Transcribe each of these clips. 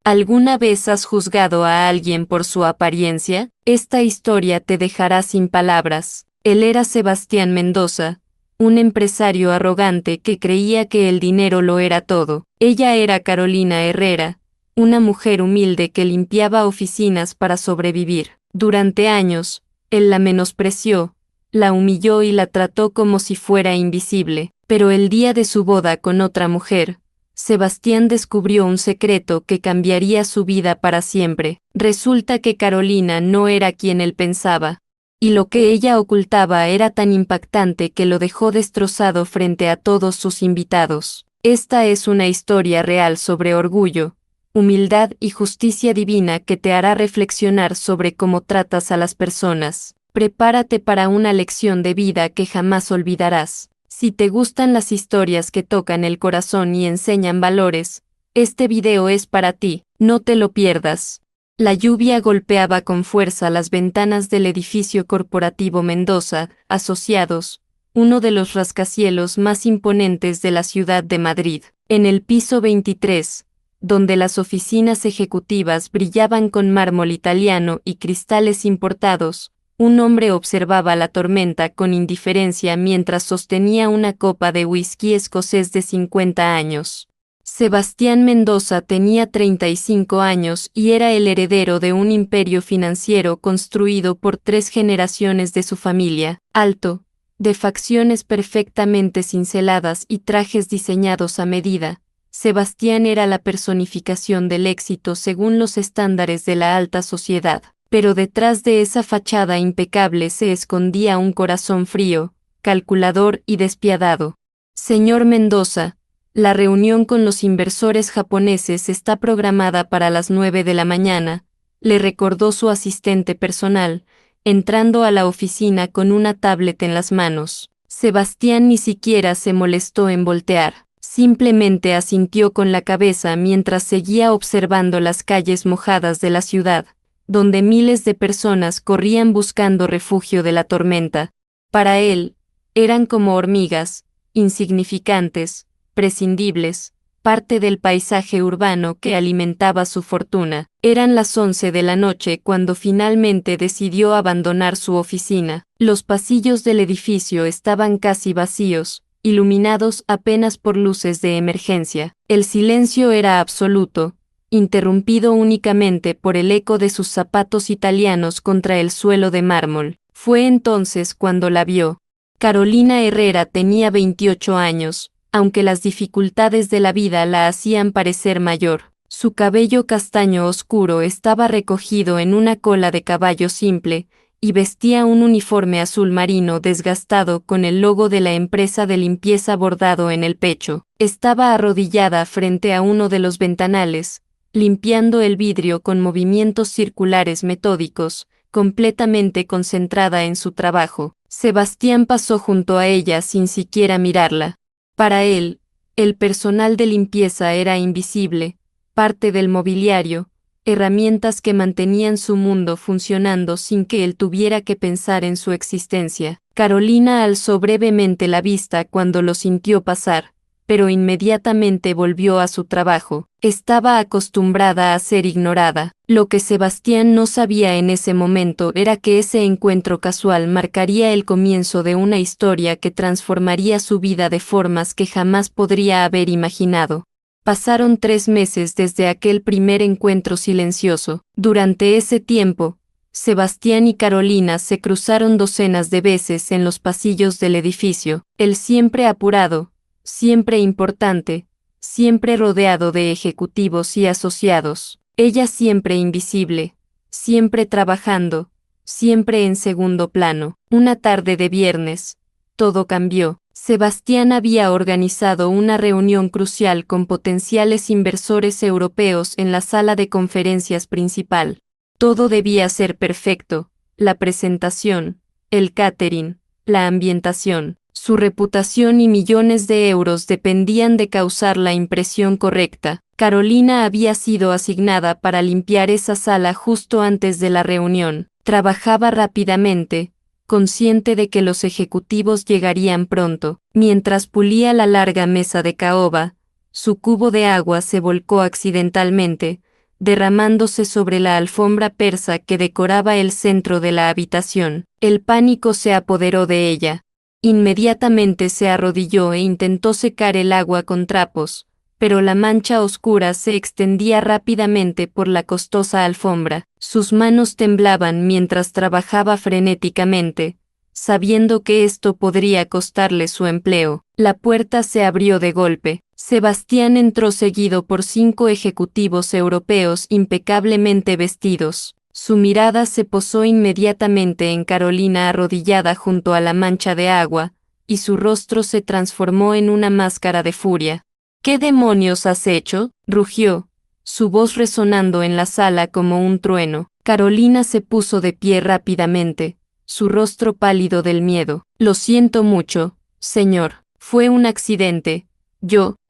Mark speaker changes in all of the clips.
Speaker 1: ¿Alguna vez has juzgado a alguien por su apariencia? Esta historia te dejará sin palabras. Él era Sebastián Mendoza, un empresario arrogante que creía que el dinero lo era todo. Ella era Carolina Herrera, una mujer humilde que limpiaba oficinas para sobrevivir. Durante años, él la menospreció, la humilló y la trató como si fuera invisible. Pero el día de su boda con otra mujer, Sebastián descubrió un secreto que cambiaría su vida para siempre. Resulta que Carolina no era quien él pensaba, y lo que ella ocultaba era tan impactante que lo dejó destrozado frente a todos sus invitados. Esta es una historia real sobre orgullo, humildad y justicia divina que te hará reflexionar sobre cómo tratas a las personas. Prepárate para una lección de vida que jamás olvidarás. Si te gustan las historias que tocan el corazón y enseñan valores, este video es para ti, no te lo pierdas. La lluvia golpeaba con fuerza las ventanas del edificio corporativo Mendoza, Asociados, uno de los rascacielos más imponentes de la ciudad de Madrid. En el piso 23, donde las oficinas ejecutivas brillaban con mármol italiano y cristales importados, un hombre observaba la tormenta con indiferencia mientras sostenía una copa de whisky escocés de 50 años. Sebastián Mendoza tenía 35 años y era el heredero de un imperio financiero construido por 3 generaciones de su familia, alto, de facciones perfectamente cinceladas y trajes diseñados a medida. Sebastián era la personificación del éxito según los estándares de la alta sociedad. Pero detrás de esa fachada impecable se escondía un corazón frío, calculador y despiadado. Señor Mendoza, la reunión con los inversores japoneses está programada para las 9 de la mañana, le recordó su asistente personal, entrando a la oficina con una tablet en las manos. Sebastián ni siquiera se molestó en voltear, simplemente asintió con la cabeza mientras seguía observando las calles mojadas de la ciudad, donde miles de personas corrían buscando refugio de la tormenta. Para él, eran como hormigas, insignificantes, prescindibles, parte del paisaje urbano que alimentaba su fortuna. Eran las 11 de la noche cuando finalmente decidió abandonar su oficina. Los pasillos del edificio estaban casi vacíos, iluminados apenas por luces de emergencia. El silencio era absoluto, interrumpido únicamente por el eco de sus zapatos italianos contra el suelo de mármol. Fue entonces cuando la vio. Carolina Herrera tenía 28 años, aunque las dificultades de la vida la hacían parecer mayor. Su cabello castaño oscuro estaba recogido en una cola de caballo simple, y vestía un uniforme azul marino desgastado con el logo de la empresa de limpieza bordado en el pecho. Estaba arrodillada frente a uno de los ventanales, limpiando el vidrio con movimientos circulares metódicos, completamente concentrada en su trabajo. Sebastián pasó junto a ella sin siquiera mirarla. Para él, el personal de limpieza era invisible, parte del mobiliario, herramientas que mantenían su mundo funcionando sin que él tuviera que pensar en su existencia. Carolina alzó brevemente la vista cuando lo sintió pasar, pero inmediatamente volvió a su trabajo. Estaba acostumbrada a ser ignorada. Lo que Sebastián no sabía en ese momento era que ese encuentro casual marcaría el comienzo de una historia que transformaría su vida de formas que jamás podría haber imaginado. Pasaron 3 meses desde aquel primer encuentro silencioso. Durante ese tiempo, Sebastián y Carolina se cruzaron docenas de veces en los pasillos del edificio. Él siempre apurado, siempre importante, siempre rodeado de ejecutivos y asociados. Ella siempre invisible, siempre trabajando, siempre en segundo plano. Una tarde de viernes, todo cambió. Sebastián había organizado una reunión crucial con potenciales inversores europeos en la sala de conferencias principal. Todo debía ser perfecto: la presentación, el catering, la ambientación. Su reputación y millones de euros dependían de causar la impresión correcta. Carolina había sido asignada para limpiar esa sala justo antes de la reunión. Trabajaba rápidamente, consciente de que los ejecutivos llegarían pronto. Mientras pulía la larga mesa de caoba, su cubo de agua se volcó accidentalmente, derramándose sobre la alfombra persa que decoraba el centro de la habitación. El pánico se apoderó de ella. Inmediatamente se arrodilló e intentó secar el agua con trapos, pero la mancha oscura se extendía rápidamente por la costosa alfombra. Sus manos temblaban mientras trabajaba frenéticamente, sabiendo que esto podría costarle su empleo. La puerta se abrió de golpe. Sebastián entró seguido por 5 ejecutivos europeos impecablemente vestidos. Su mirada se posó inmediatamente en Carolina arrodillada junto a la mancha de agua, y su rostro se transformó en una máscara de furia. ¿Qué demonios has hecho?, rugió, su voz resonando en la sala como un trueno. Carolina se puso de pie rápidamente, su rostro pálido del miedo. Lo siento mucho, señor, fue un accidente.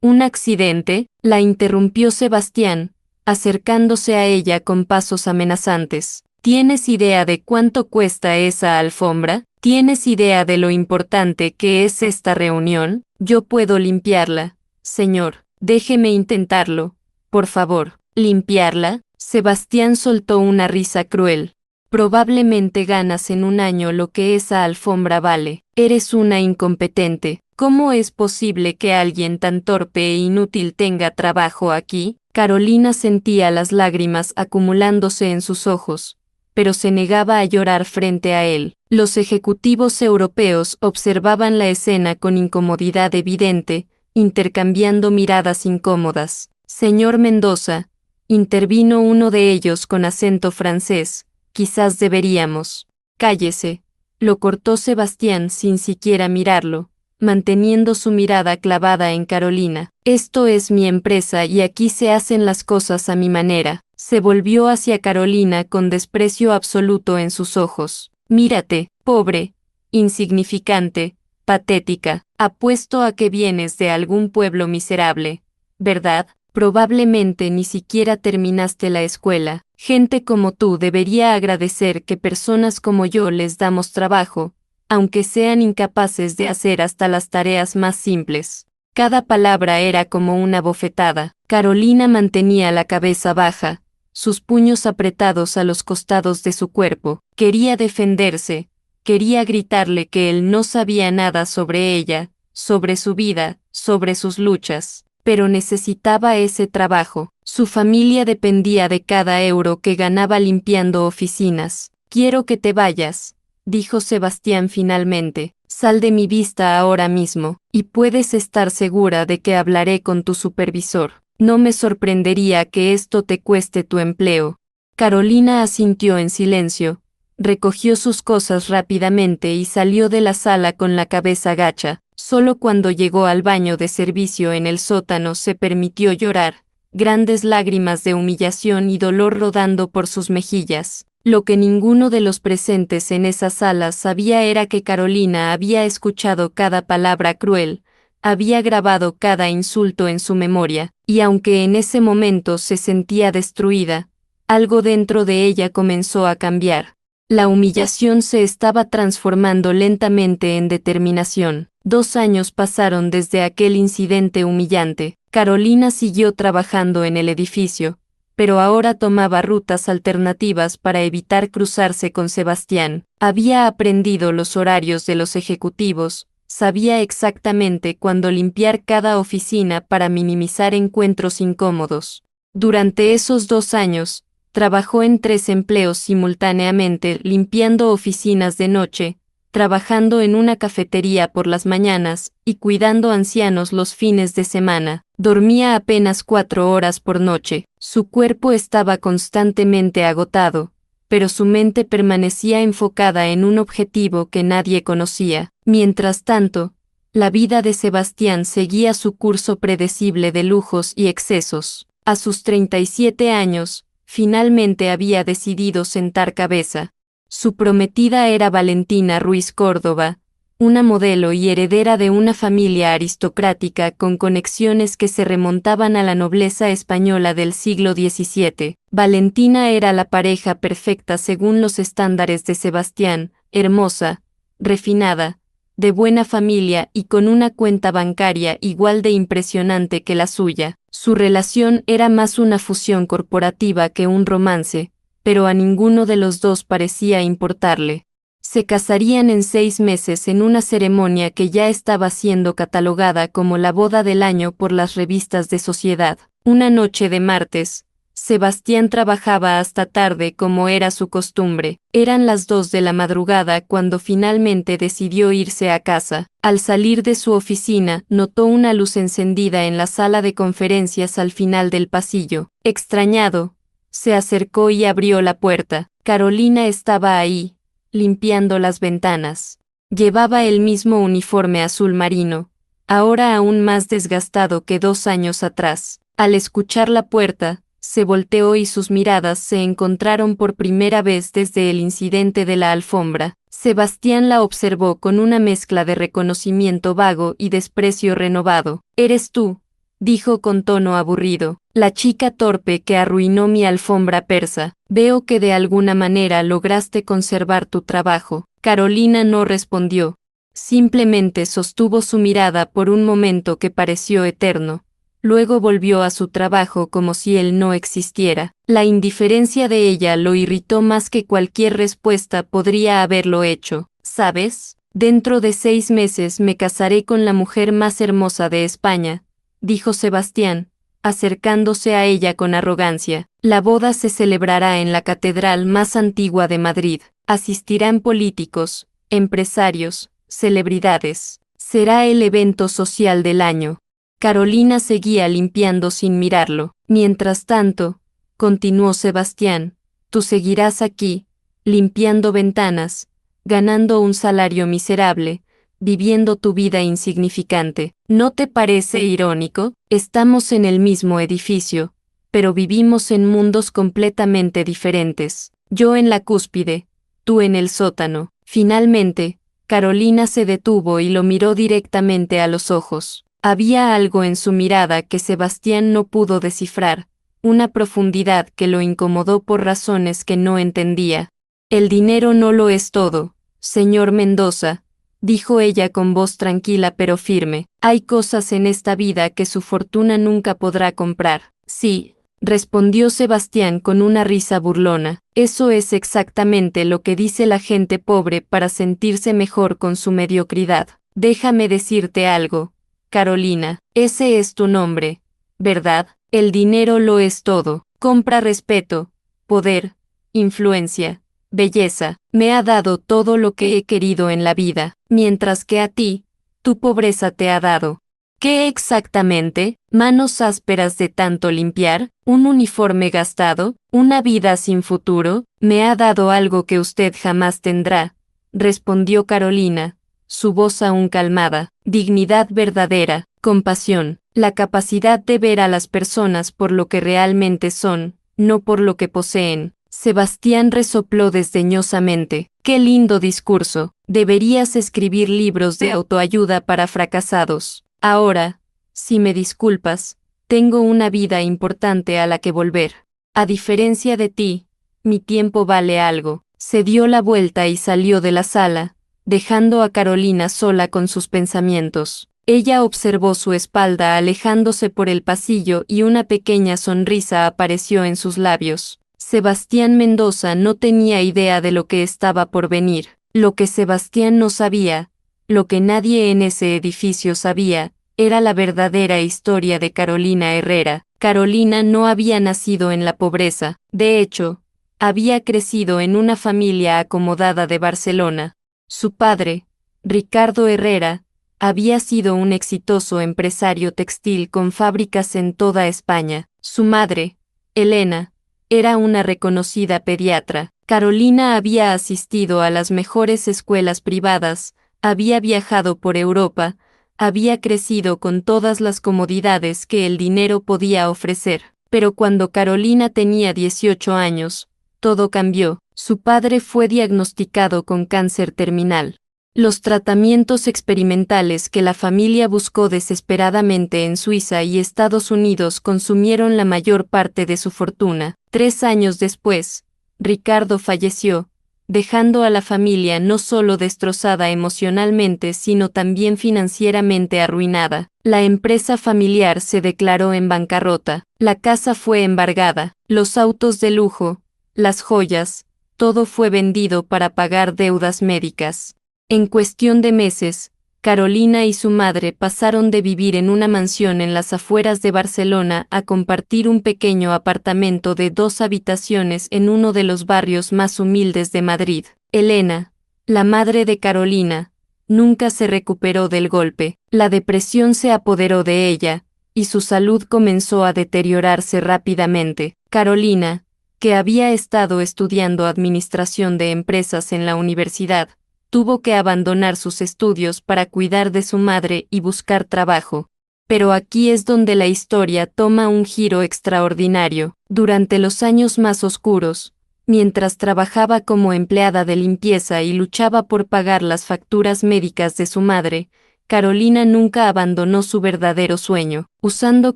Speaker 1: ¿Un accidente?, la interrumpió Sebastián, acercándose a ella con pasos amenazantes. ¿Tienes idea de cuánto cuesta esa alfombra? ¿Tienes idea de lo importante que es esta reunión? Yo puedo limpiarla, señor. Déjeme intentarlo, por favor. ¿Limpiarla? Sebastián soltó una risa cruel. Probablemente ganas en un año lo que esa alfombra vale. Eres una incompetente. ¿Cómo es posible que alguien tan torpe e inútil tenga trabajo aquí? Carolina sentía las lágrimas acumulándose en sus ojos, pero se negaba a llorar frente a él. Los ejecutivos europeos observaban la escena con incomodidad evidente, intercambiando miradas incómodas. Señor Mendoza, intervino uno de ellos con acento francés, quizás deberíamos. Cállese, lo cortó Sebastián sin siquiera mirarlo, manteniendo su mirada clavada en Carolina. Esto es mi empresa y aquí se hacen las cosas a mi manera. Se volvió hacia Carolina con desprecio absoluto en sus ojos. Mírate, pobre, insignificante, patética. Apuesto a que vienes de algún pueblo miserable, ¿verdad? Probablemente ni siquiera terminaste la escuela. Gente como tú debería agradecer que personas como yo les damos trabajo, aunque sean incapaces de hacer hasta las tareas más simples. Cada palabra era como una bofetada. Carolina mantenía la cabeza baja, sus puños apretados a los costados de su cuerpo. Quería defenderse, quería gritarle que él no sabía nada sobre ella, sobre su vida, sobre sus luchas, pero necesitaba ese trabajo. Su familia dependía de cada euro que ganaba limpiando oficinas. Quiero que te vayas, dijo Sebastián finalmente. Sal de mi vista ahora mismo, y puedes estar segura de que hablaré con tu supervisor. No me sorprendería que esto te cueste tu empleo. Carolina asintió en silencio, recogió sus cosas rápidamente y salió de la sala con la cabeza gacha. Solo cuando llegó al baño de servicio en el sótano se permitió llorar, grandes lágrimas de humillación y dolor rodando por sus mejillas. Lo que ninguno de los presentes en esa sala sabía era que Carolina había escuchado cada palabra cruel, había grabado cada insulto en su memoria, y aunque en ese momento se sentía destruida, algo dentro de ella comenzó a cambiar. La humillación se estaba transformando lentamente en determinación. 2 años pasaron desde aquel incidente humillante. Carolina siguió trabajando en el edificio, pero ahora tomaba rutas alternativas para evitar cruzarse con Sebastián. Había aprendido los horarios de los ejecutivos, sabía exactamente cuándo limpiar cada oficina para minimizar encuentros incómodos. Durante esos 2 años, trabajó en 3 empleos simultáneamente, limpiando oficinas de noche, trabajando en una cafetería por las mañanas y cuidando ancianos los fines de semana. Dormía apenas 4 horas por noche. Su cuerpo estaba constantemente agotado, pero su mente permanecía enfocada en un objetivo que nadie conocía. Mientras tanto, la vida de Sebastián seguía su curso predecible de lujos y excesos. A sus 37 años, finalmente había decidido sentar cabeza. Su prometida era Valentina Ruiz Córdoba, una modelo y heredera de una familia aristocrática con conexiones que se remontaban a la nobleza española del siglo XVII. Valentina era la pareja perfecta según los estándares de Sebastián, hermosa, refinada, de buena familia y con una cuenta bancaria igual de impresionante que la suya. Su relación era más una fusión corporativa que un romance, pero a ninguno de los dos parecía importarle. Se casarían en 6 meses en una ceremonia que ya estaba siendo catalogada como la boda del año por las revistas de sociedad. Una noche de martes, Sebastián trabajaba hasta tarde como era su costumbre. Eran las 2 de la madrugada cuando finalmente decidió irse a casa. Al salir de su oficina, notó una luz encendida en la sala de conferencias al final del pasillo. Extrañado, se acercó y abrió la puerta. Carolina estaba ahí, limpiando las ventanas. Llevaba el mismo uniforme azul marino, ahora aún más desgastado que 2 años atrás. Al escuchar la puerta, se volteó y sus miradas se encontraron por primera vez desde el incidente de la alfombra. Sebastián la observó con una mezcla de reconocimiento vago y desprecio renovado. «¿Eres tú?», dijo con tono aburrido. «La chica torpe que arruinó mi alfombra persa. Veo que de alguna manera lograste conservar tu trabajo». Carolina no respondió. Simplemente sostuvo su mirada por un momento que pareció eterno. Luego volvió a su trabajo como si él no existiera. La indiferencia de ella lo irritó más que cualquier respuesta podría haberlo hecho. «¿Sabes? Dentro de 6 meses me casaré con la mujer más hermosa de España», dijo Sebastián, acercándose a ella con arrogancia. «La boda se celebrará en la catedral más antigua de Madrid. Asistirán políticos, empresarios, celebridades. Será el evento social del año». Carolina seguía limpiando sin mirarlo. «Mientras tanto», continuó Sebastián, «tú seguirás aquí, limpiando ventanas, ganando un salario miserable, viviendo tu vida insignificante. ¿No te parece irónico? Estamos en el mismo edificio, pero vivimos en mundos completamente diferentes. Yo en la cúspide, tú en el sótano». Finalmente, Carolina se detuvo y lo miró directamente a los ojos. Había algo en su mirada que Sebastián no pudo descifrar, una profundidad que lo incomodó por razones que no entendía. «El dinero no lo es todo, señor Mendoza», dijo ella con voz tranquila pero firme. «Hay cosas en esta vida que su fortuna nunca podrá comprar». «Sí», respondió Sebastián con una risa burlona. «Eso es exactamente lo que dice la gente pobre para sentirse mejor con su mediocridad. Déjame decirte algo, Carolina, ese es tu nombre, ¿verdad? El dinero lo es todo. Compra respeto, poder, influencia, belleza. Me ha dado todo lo que he querido en la vida, mientras que a ti, tu pobreza te ha dado». «¿Qué exactamente? Manos ásperas de tanto limpiar, un uniforme gastado, una vida sin futuro». «Me ha dado algo que usted jamás tendrá», respondió Carolina, su voz aún calmada. «Dignidad verdadera, compasión, la capacidad de ver a las personas por lo que realmente son, no por lo que poseen». Sebastián resopló desdeñosamente. «Qué lindo discurso. Deberías escribir libros de autoayuda para fracasados. Ahora, si me disculpas, tengo una vida importante a la que volver. A diferencia de ti, mi tiempo vale algo». Se dio la vuelta y salió de la sala, dejando a Carolina sola con sus pensamientos. Ella observó su espalda alejándose por el pasillo y una pequeña sonrisa apareció en sus labios. Sebastián Mendoza no tenía idea de lo que estaba por venir. Lo que Sebastián no sabía, lo que nadie en ese edificio sabía, era la verdadera historia de Carolina Herrera. Carolina no había nacido en la pobreza. De hecho, había crecido en una familia acomodada de Barcelona. Su padre, Ricardo Herrera, había sido un exitoso empresario textil con fábricas en toda España. Su madre, Elena, era una reconocida pediatra. Carolina había asistido a las mejores escuelas privadas, había viajado por Europa, había crecido con todas las comodidades que el dinero podía ofrecer. Pero cuando Carolina tenía 18 años, todo cambió. Su padre fue diagnosticado con cáncer terminal. Los tratamientos experimentales que la familia buscó desesperadamente en Suiza y Estados Unidos consumieron la mayor parte de su fortuna. 3 años después, Ricardo falleció, dejando a la familia no solo destrozada emocionalmente sino también financieramente arruinada. La empresa familiar se declaró en bancarrota, la casa fue embargada, los autos de lujo, las joyas, todo fue vendido para pagar deudas médicas. En cuestión de meses, Carolina y su madre pasaron de vivir en una mansión en las afueras de Barcelona a compartir un pequeño apartamento de 2 habitaciones en uno de los barrios más humildes de Madrid. Elena, la madre de Carolina, nunca se recuperó del golpe. La depresión se apoderó de ella, y su salud comenzó a deteriorarse rápidamente. Carolina, que había estado estudiando administración de empresas en la universidad, tuvo que abandonar sus estudios para cuidar de su madre y buscar trabajo. Pero aquí es donde la historia toma un giro extraordinario. Durante los años más oscuros, mientras trabajaba como empleada de limpieza y luchaba por pagar las facturas médicas de su madre, Carolina nunca abandonó su verdadero sueño. Usando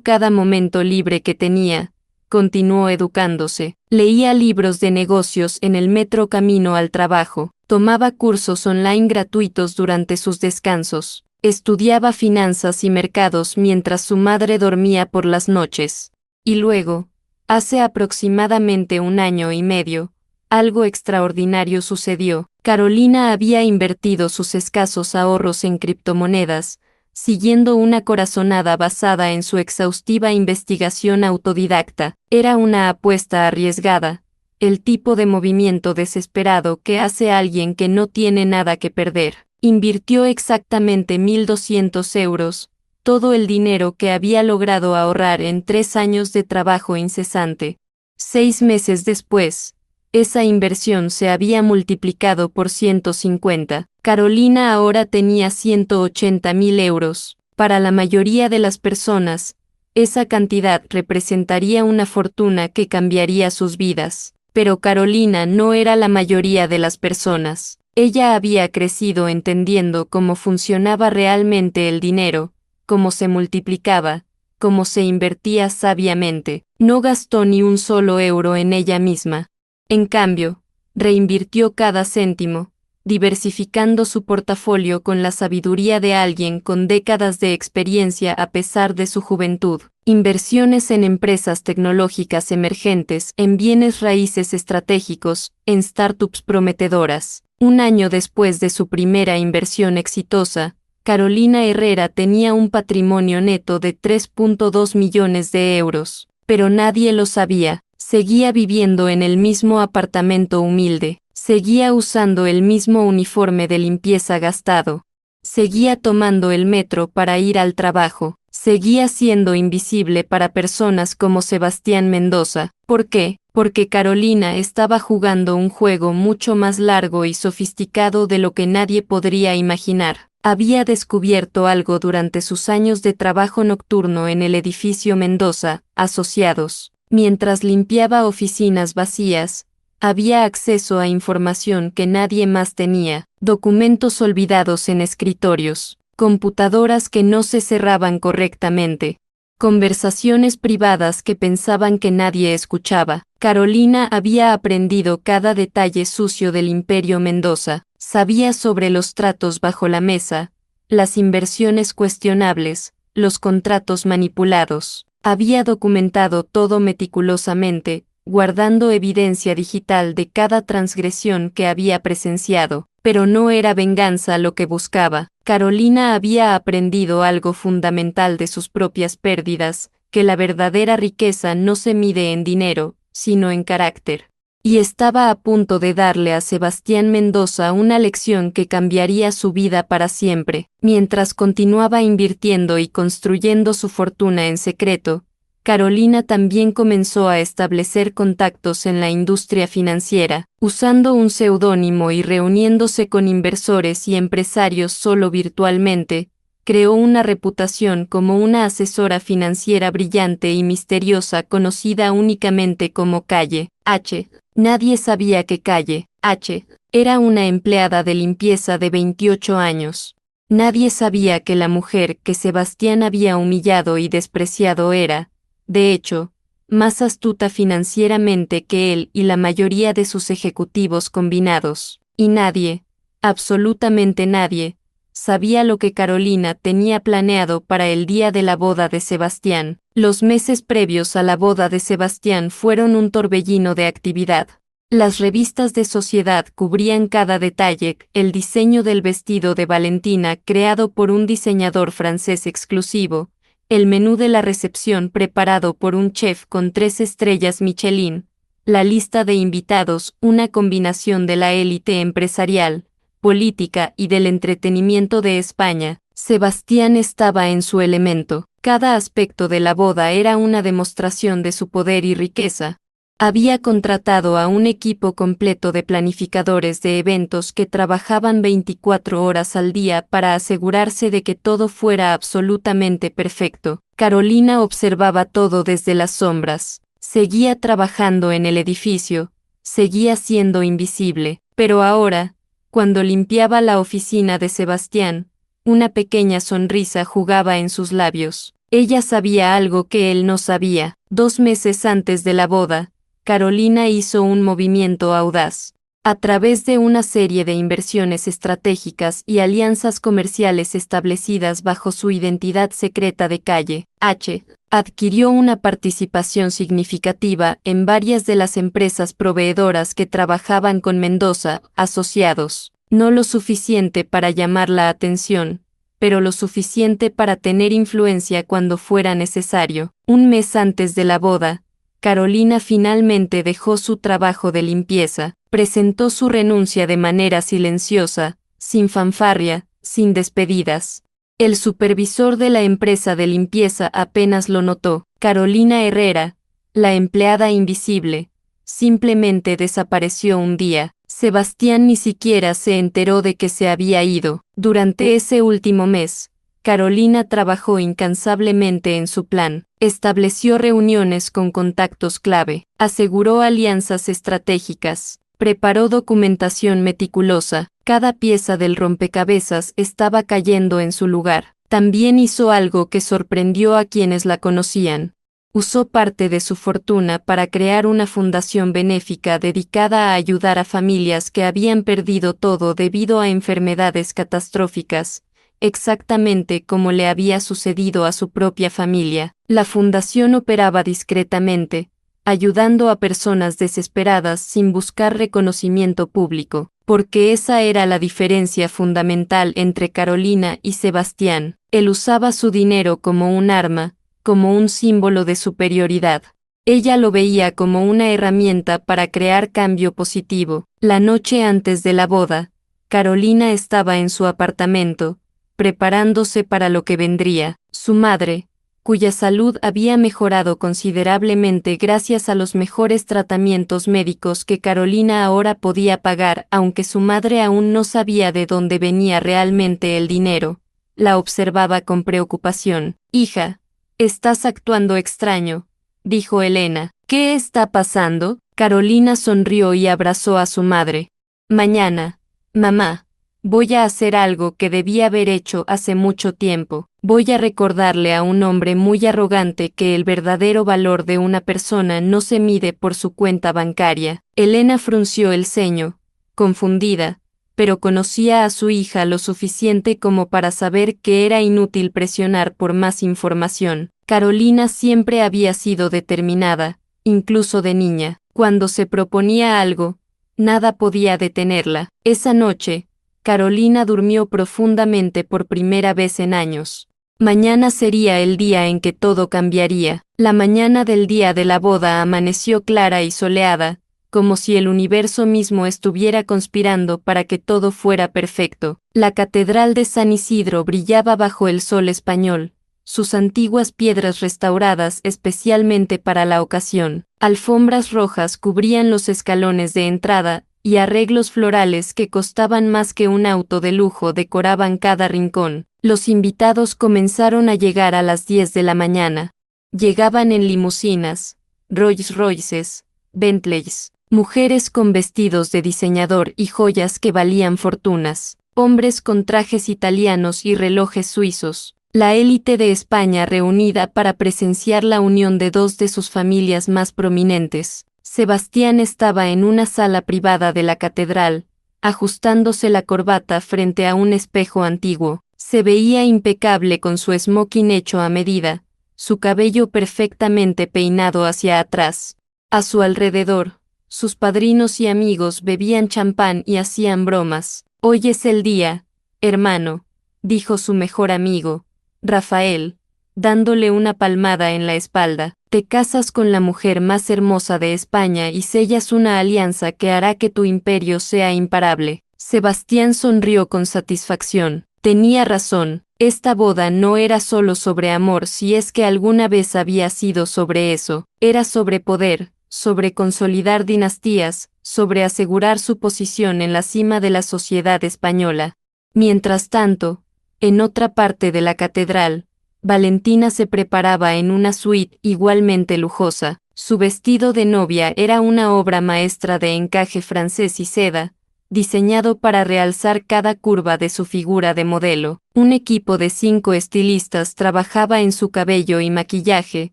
Speaker 1: cada momento libre que tenía, continuó educándose. Leía libros de negocios en el metro camino al trabajo, tomaba cursos online gratuitos durante sus descansos, estudiaba finanzas y mercados mientras su madre dormía por las noches. Y luego, hace aproximadamente 1 año y medio, algo extraordinario sucedió. Carolina había invertido sus escasos ahorros en criptomonedas, siguiendo una corazonada basada en su exhaustiva investigación autodidacta. Era una apuesta arriesgada, el tipo de movimiento desesperado que hace alguien que no tiene nada que perder. Invirtió exactamente 1.200 euros, todo el dinero que había logrado ahorrar en 3 años de trabajo incesante. 6 meses después, esa inversión se había multiplicado por 150. Carolina ahora tenía 180.000 euros. Para la mayoría de las personas, esa cantidad representaría una fortuna que cambiaría sus vidas. Pero Carolina no era la mayoría de las personas. Ella había crecido entendiendo cómo funcionaba realmente el dinero, cómo se multiplicaba, cómo se invertía sabiamente. No gastó ni un solo euro en ella misma. En cambio, reinvirtió cada céntimo, diversificando su portafolio con la sabiduría de alguien con décadas de experiencia a pesar de su juventud. Inversiones en empresas tecnológicas emergentes, en bienes raíces estratégicos, en startups prometedoras. 1 año después de su primera inversión exitosa, Carolina Herrera tenía un patrimonio neto de 3.2 millones de euros, pero nadie lo sabía. Seguía viviendo en el mismo apartamento humilde, seguía usando el mismo uniforme de limpieza gastado, seguía tomando el metro para ir al trabajo, seguía siendo invisible para personas como Sebastián Mendoza. ¿Por qué? Porque Carolina estaba jugando un juego mucho más largo y sofisticado de lo que nadie podría imaginar. Había descubierto algo durante sus años de trabajo nocturno en el edificio Mendoza, Asociados. Mientras limpiaba oficinas vacías, había acceso a información que nadie más tenía, documentos olvidados en escritorios, computadoras que no se cerraban correctamente, conversaciones privadas que pensaban que nadie escuchaba. Carolina había aprendido cada detalle sucio del Imperio Mendoza, sabía sobre los tratos bajo la mesa, las inversiones cuestionables, los contratos manipulados. Había documentado todo meticulosamente, guardando evidencia digital de cada transgresión que había presenciado, pero no era venganza lo que buscaba. Carolina había aprendido algo fundamental de sus propias pérdidas, que la verdadera riqueza no se mide en dinero, sino en carácter. Y estaba a punto de darle a Sebastián Mendoza una lección que cambiaría su vida para siempre. Mientras continuaba invirtiendo y construyendo su fortuna en secreto, Carolina también comenzó a establecer contactos en la industria financiera, usando un seudónimo y reuniéndose con inversores y empresarios solo virtualmente. Creó una reputación como una asesora financiera brillante y misteriosa conocida únicamente como Calle H. Nadie sabía que Calle H. era una empleada de limpieza de 28 años. Nadie sabía que la mujer que Sebastián había humillado y despreciado era, de hecho, más astuta financieramente que él y la mayoría de sus ejecutivos combinados. Y nadie, absolutamente nadie, sabía lo que Carolina tenía planeado para el día de la boda de Sebastián. Los meses previos a la boda de Sebastián fueron un torbellino de actividad. Las revistas de sociedad cubrían cada detalle, el diseño del vestido de Valentina creado por un diseñador francés exclusivo, el menú de la recepción preparado por un chef con 3 estrellas Michelin, la lista de invitados, una combinación de la élite empresarial, política y del entretenimiento de España. Sebastián estaba en su elemento. Cada aspecto de la boda era una demostración de su poder y riqueza. Había contratado a un equipo completo de planificadores de eventos que trabajaban 24 horas al día para asegurarse de que todo fuera absolutamente perfecto. Carolina observaba todo desde las sombras. Seguía trabajando en el edificio, seguía siendo invisible, pero ahora, cuando limpiaba la oficina de Sebastián, una pequeña sonrisa jugaba en sus labios. Ella sabía algo que él no sabía. 2 meses antes de la boda, Carolina hizo un movimiento audaz. A través de una serie de inversiones estratégicas y alianzas comerciales establecidas bajo su identidad secreta de calle H, adquirió una participación significativa en varias de las empresas proveedoras que trabajaban con Mendoza, asociados. No lo suficiente para llamar la atención, pero lo suficiente para tener influencia cuando fuera necesario. Un mes antes de la boda, Carolina finalmente dejó su trabajo de limpieza, presentó su renuncia de manera silenciosa, sin fanfarria, sin despedidas. El supervisor de la empresa de limpieza apenas lo notó. Carolina Herrera, la empleada invisible, simplemente desapareció un día. Sebastián ni siquiera se enteró de que se había ido. Durante ese último mes, Carolina trabajó incansablemente en su plan, estableció reuniones con contactos clave, aseguró alianzas estratégicas, preparó documentación meticulosa, cada pieza del rompecabezas estaba cayendo en su lugar. También hizo algo que sorprendió a quienes la conocían. Usó parte de su fortuna para crear una fundación benéfica dedicada a ayudar a familias que habían perdido todo debido a enfermedades catastróficas, exactamente como le había sucedido a su propia familia. La fundación operaba discretamente, ayudando a personas desesperadas sin buscar reconocimiento público, porque esa era la diferencia fundamental entre Carolina y Sebastián. Él usaba su dinero como un arma, como un símbolo de superioridad. Ella lo veía como una herramienta para crear cambio positivo. La noche antes de la boda, Carolina estaba en su apartamento, preparándose para lo que vendría. Su madre, cuya salud había mejorado considerablemente gracias a los mejores tratamientos médicos que Carolina ahora podía pagar, aunque su madre aún no sabía de dónde venía realmente el dinero, la observaba con preocupación. «Hija, estás actuando extraño», dijo Elena. «¿Qué está pasando?» Carolina sonrió y abrazó a su madre. «Mañana, mamá, voy a hacer algo que debí haber hecho hace mucho tiempo. Voy a recordarle a un hombre muy arrogante que el verdadero valor de una persona no se mide por su cuenta bancaria». Elena frunció el ceño, confundida, pero conocía a su hija lo suficiente como para saber que era inútil presionar por más información. Carolina siempre había sido determinada, incluso de niña. Cuando se proponía algo, nada podía detenerla. Esa noche, Carolina durmió profundamente por primera vez en años. Mañana sería el día en que todo cambiaría. La mañana del día de la boda amaneció clara y soleada, como si el universo mismo estuviera conspirando para que todo fuera perfecto. La catedral de San Isidro brillaba bajo el sol español, sus antiguas piedras restauradas especialmente para la ocasión. Alfombras rojas cubrían los escalones de entrada, y arreglos florales que costaban más que un auto de lujo decoraban cada rincón. Los invitados comenzaron a llegar a las 10 de la mañana. Llegaban en limusinas, Rolls Royces, Bentleys, mujeres con vestidos de diseñador y joyas que valían fortunas, hombres con trajes italianos y relojes suizos, La élite de España reunida para presenciar la unión de dos de sus familias más prominentes. Sebastián estaba en una sala privada de la catedral, ajustándose la corbata frente a un espejo antiguo. Se veía impecable con su smoking hecho a medida, su cabello perfectamente peinado hacia atrás. A su alrededor, sus padrinos y amigos bebían champán y hacían bromas. «Hoy es el día, hermano», dijo su mejor amigo, Rafael, dándole una palmada en la espalda. «Te casas con la mujer más hermosa de España y sellas una alianza que hará que tu imperio sea imparable». Sebastián sonrió con satisfacción. Tenía razón, esta boda no era solo sobre amor, si es que alguna vez había sido sobre eso, era sobre poder, sobre consolidar dinastías, sobre asegurar su posición en la cima de la sociedad española. Mientras tanto, en otra parte de la catedral, Valentina se preparaba en una suite igualmente lujosa. Su vestido de novia era una obra maestra de encaje francés y seda, diseñado para realzar cada curva de su figura de modelo. Un equipo de 5 estilistas trabajaba en su cabello y maquillaje,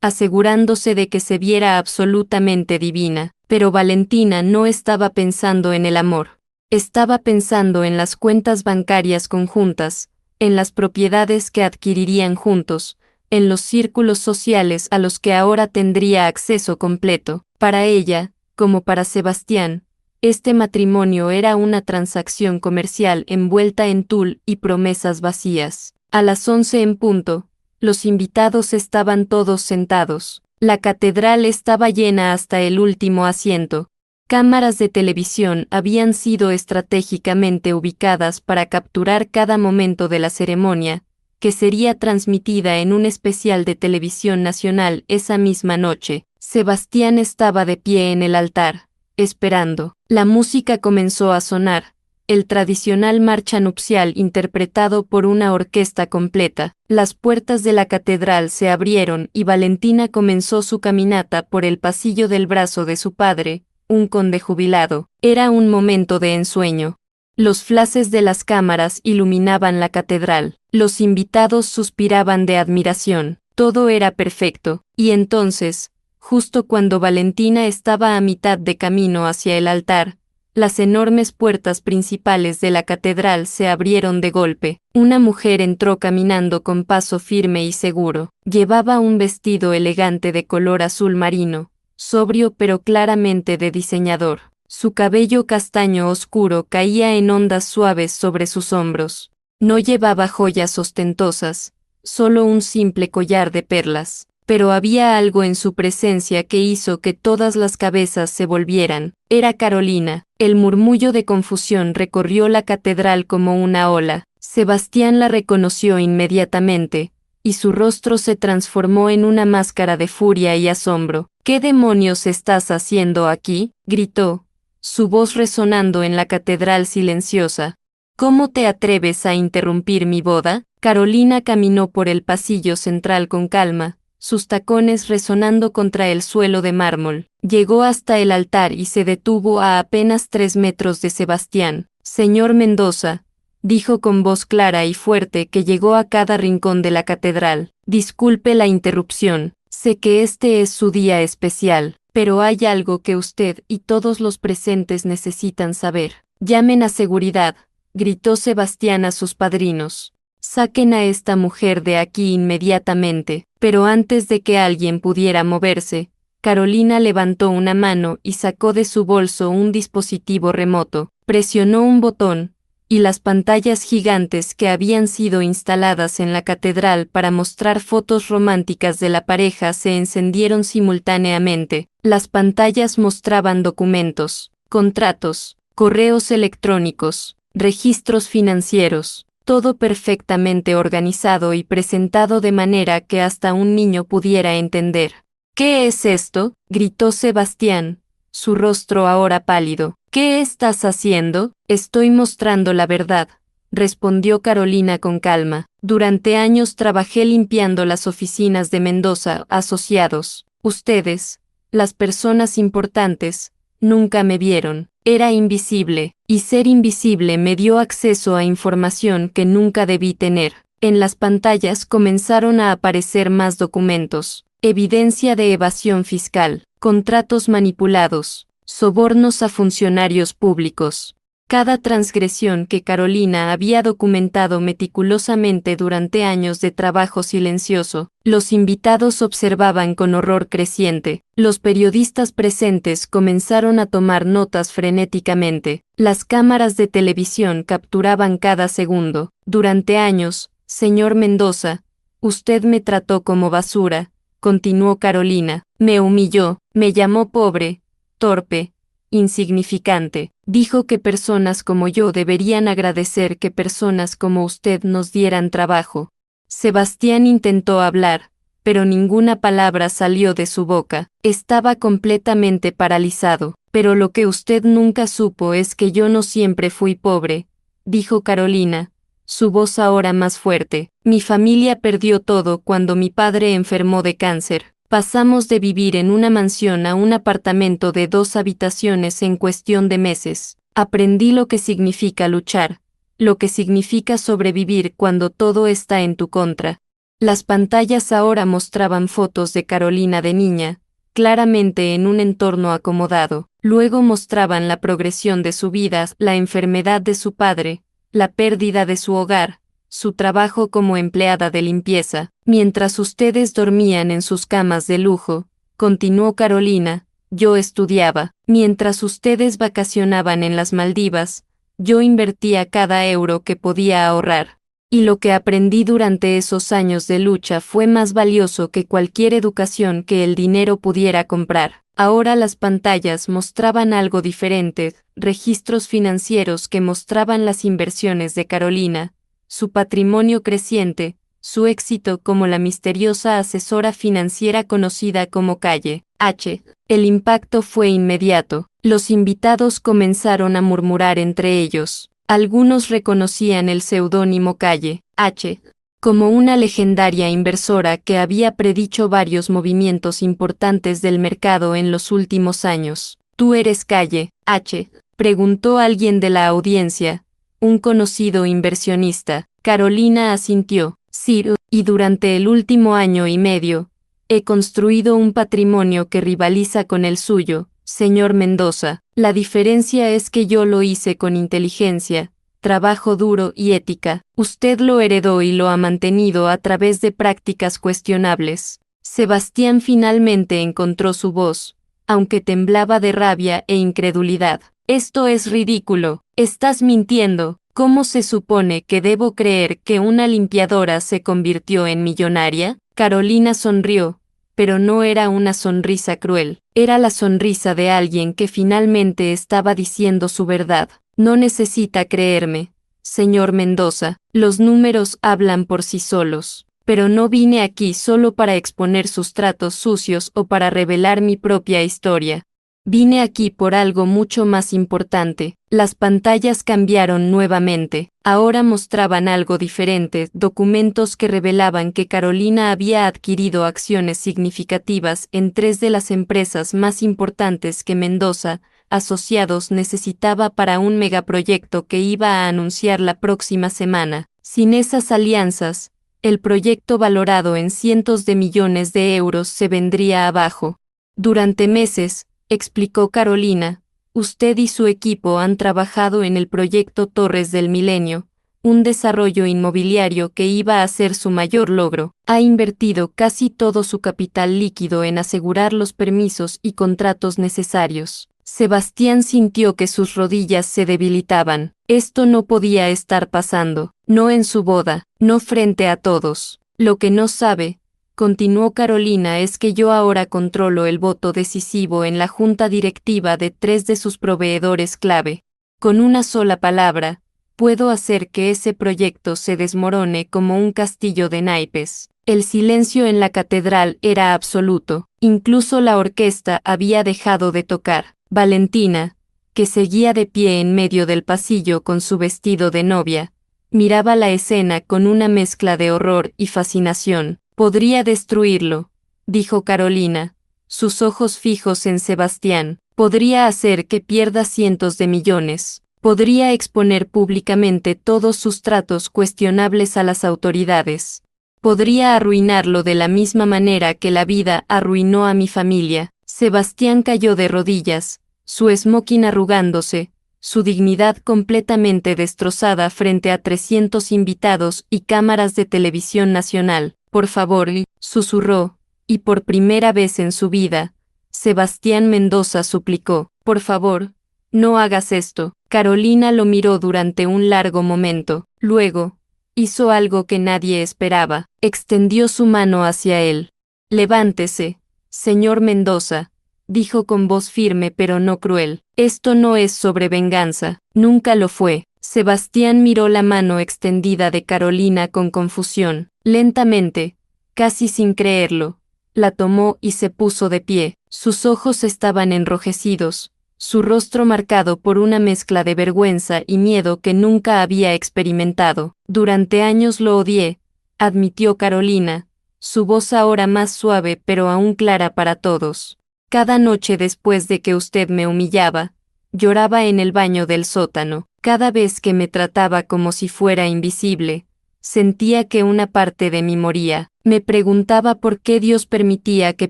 Speaker 1: asegurándose de que se viera absolutamente divina. Pero Valentina no estaba pensando en el amor. Estaba pensando en las cuentas bancarias conjuntas, en las propiedades que adquirirían juntos, en los círculos sociales a los que ahora tendría acceso completo. Para ella, como para Sebastián, este matrimonio era una transacción comercial envuelta en tul y promesas vacías. A las 11 en punto, los invitados estaban todos sentados. La catedral estaba llena hasta el último asiento. Cámaras de televisión habían sido estratégicamente ubicadas para capturar cada momento de la ceremonia, que sería transmitida en un especial de televisión nacional esa misma noche. Sebastián estaba de pie en el altar, esperando. La música comenzó a sonar, el tradicional marcha nupcial interpretado por una orquesta completa. Las puertas de la catedral se abrieron y Valentina comenzó su caminata por el pasillo del brazo de su padre, un conde jubilado. Era un momento de ensueño. Los flashes de las cámaras iluminaban la catedral. Los invitados suspiraban de admiración. Todo era perfecto. Y entonces, justo cuando Valentina estaba a mitad de camino hacia el altar, las enormes puertas principales de la catedral se abrieron de golpe. Una mujer entró caminando con paso firme y seguro. Llevaba un vestido elegante de color azul marino, sobrio pero claramente de diseñador. Su cabello castaño oscuro caía en ondas suaves sobre sus hombros. No llevaba joyas ostentosas, solo un simple collar de perlas. Pero había algo en su presencia que hizo que todas las cabezas se volvieran. Era Carolina. El murmullo de confusión recorrió la catedral como una ola. Sebastián la reconoció inmediatamente, y su rostro se transformó en una máscara de furia y asombro. «¿Qué demonios estás haciendo aquí?», gritó, su voz resonando en la catedral silenciosa. «¿Cómo te atreves a interrumpir mi boda?». Carolina caminó por el pasillo central con calma, sus tacones resonando contra el suelo de mármol. Llegó hasta el altar y se detuvo a apenas 3 metros de Sebastián. «Señor Mendoza», dijo con voz clara y fuerte que llegó a cada rincón de la catedral. «Disculpe la interrupción, sé que este es su día especial, pero hay algo que usted y todos los presentes necesitan saber». «Llamen a seguridad», gritó Sebastián a sus padrinos. «Saquen a esta mujer de aquí inmediatamente». Pero antes de que alguien pudiera moverse, Carolina levantó una mano y sacó de su bolso un dispositivo remoto. Presionó un botón, y las pantallas gigantes que habían sido instaladas en la catedral para mostrar fotos románticas de la pareja se encendieron simultáneamente. Las pantallas mostraban documentos, contratos, correos electrónicos, registros financieros, todo perfectamente organizado y presentado de manera que hasta un niño pudiera entender. «¿Qué es esto?», gritó Sebastián, su rostro ahora pálido. «¿Qué estás haciendo?». «Estoy mostrando la verdad», respondió Carolina con calma. «Durante años trabajé limpiando las oficinas de Mendoza Asociados. Ustedes, las personas importantes, nunca me vieron. Era invisible, y ser invisible me dio acceso a información que nunca debí tener. En las pantallas comenzaron a aparecer más documentos, evidencia de evasión fiscal, contratos manipulados, sobornos a funcionarios públicos. Cada transgresión que Carolina había documentado meticulosamente durante años de trabajo silencioso, los invitados observaban con horror creciente. Los periodistas presentes comenzaron a tomar notas frenéticamente. Las cámaras de televisión capturaban cada segundo. Durante años, señor Mendoza, usted me trató como basura, continuó Carolina. Me humilló, me llamó pobre, torpe, insignificante. Dijo que personas como yo deberían agradecer que personas como usted nos dieran trabajo. Sebastián intentó hablar, pero ninguna palabra salió de su boca. Estaba completamente paralizado. Pero lo que usted nunca supo es que yo no siempre fui pobre, dijo Carolina, su voz ahora más fuerte. Mi familia perdió todo cuando mi padre enfermó de cáncer. Pasamos de vivir en una mansión a un apartamento de 2 habitaciones en cuestión de meses. Aprendí lo que significa luchar, lo que significa sobrevivir cuando todo está en tu contra. Las pantallas ahora mostraban fotos de Carolina de niña, claramente en un entorno acomodado. Luego mostraban la progresión de su vida, la enfermedad de su padre, la pérdida de su hogar, su trabajo como empleada de limpieza. Mientras ustedes dormían en sus camas de lujo, continuó Carolina, yo estudiaba. Mientras ustedes vacacionaban en las Maldivas, yo invertía cada euro que podía ahorrar. Y lo que aprendí durante esos años de lucha fue más valioso que cualquier educación que el dinero pudiera comprar. Ahora las pantallas mostraban algo diferente, registros financieros que mostraban las inversiones de Carolina, su patrimonio creciente, su éxito como la misteriosa asesora financiera conocida como Calle H. El impacto fue inmediato. Los invitados comenzaron a murmurar entre ellos. Algunos reconocían el seudónimo Calle H. como una legendaria inversora que había predicho varios movimientos importantes del mercado en los últimos años. ¿Tú eres Calle H?, preguntó alguien de la audiencia, un conocido inversionista. Carolina asintió. Sí, y durante el último año y medio, he construido un patrimonio que rivaliza con el suyo, señor Mendoza. La diferencia es que yo lo hice con inteligencia, trabajo duro y ética. Usted lo heredó y lo ha mantenido a través de prácticas cuestionables. Sebastián finalmente encontró su voz, aunque temblaba de rabia e incredulidad. Esto es ridículo. Estás mintiendo. ¿Cómo se supone que debo creer que una limpiadora se convirtió en millonaria? Carolina sonrió, pero no era una sonrisa cruel. Era la sonrisa de alguien que finalmente estaba diciendo su verdad. No necesita creerme, señor Mendoza. Los números hablan por sí solos. Pero no vine aquí solo para exponer sus tratos sucios o para revelar mi propia historia. Vine aquí por algo mucho más importante. Las pantallas cambiaron nuevamente. Ahora mostraban algo diferente, documentos que revelaban que Carolina había adquirido acciones significativas en 3 de las empresas más importantes que Mendoza Asociados necesitaba para un megaproyecto que iba a anunciar la próxima semana. Sin esas alianzas, el proyecto valorado en cientos de millones de euros se vendría abajo. Durante meses, explicó Carolina, usted y su equipo han trabajado en el proyecto Torres del Milenio, un desarrollo inmobiliario que iba a ser su mayor logro. Ha invertido casi todo su capital líquido en asegurar los permisos y contratos necesarios. Sebastián sintió que sus rodillas se debilitaban. Esto no podía estar pasando, no en su boda, no frente a todos. Lo que no sabe, continuó Carolina, es que yo ahora controlo el voto decisivo en la junta directiva de 3 de sus proveedores clave. Con una sola palabra, puedo hacer que ese proyecto se desmorone como un castillo de naipes. El silencio en la catedral era absoluto. Incluso la orquesta había dejado de tocar. Valentina, que seguía de pie en medio del pasillo con su vestido de novia, miraba la escena con una mezcla de horror y fascinación. Podría destruirlo, dijo Carolina, sus ojos fijos en Sebastián. Podría hacer que pierda cientos de millones. Podría exponer públicamente todos sus tratos cuestionables a las autoridades. Podría arruinarlo de la misma manera que la vida arruinó a mi familia. Sebastián cayó de rodillas, su esmoquin arrugándose, su dignidad completamente destrozada frente a 300 invitados y cámaras de televisión nacional. Por favor, susurró, y por primera vez en su vida, Sebastián Mendoza suplicó, por favor, no hagas esto. Carolina lo miró durante un largo momento, luego, hizo algo que nadie esperaba, extendió su mano hacia él. Levántese, señor Mendoza, dijo con voz firme pero no cruel. Esto no es sobre venganza, nunca lo fue. Sebastián miró la mano extendida de Carolina con confusión. Lentamente, casi sin creerlo, la tomó y se puso de pie. Sus ojos estaban enrojecidos, su rostro marcado por una mezcla de vergüenza y miedo que nunca había experimentado. Durante años lo odié, admitió Carolina, su voz ahora más suave pero aún clara para todos. Cada noche después de que usted me humillaba, lloraba en el baño del sótano. Cada vez que me trataba como si fuera invisible, sentía que una parte de mí moría. Me preguntaba por qué Dios permitía que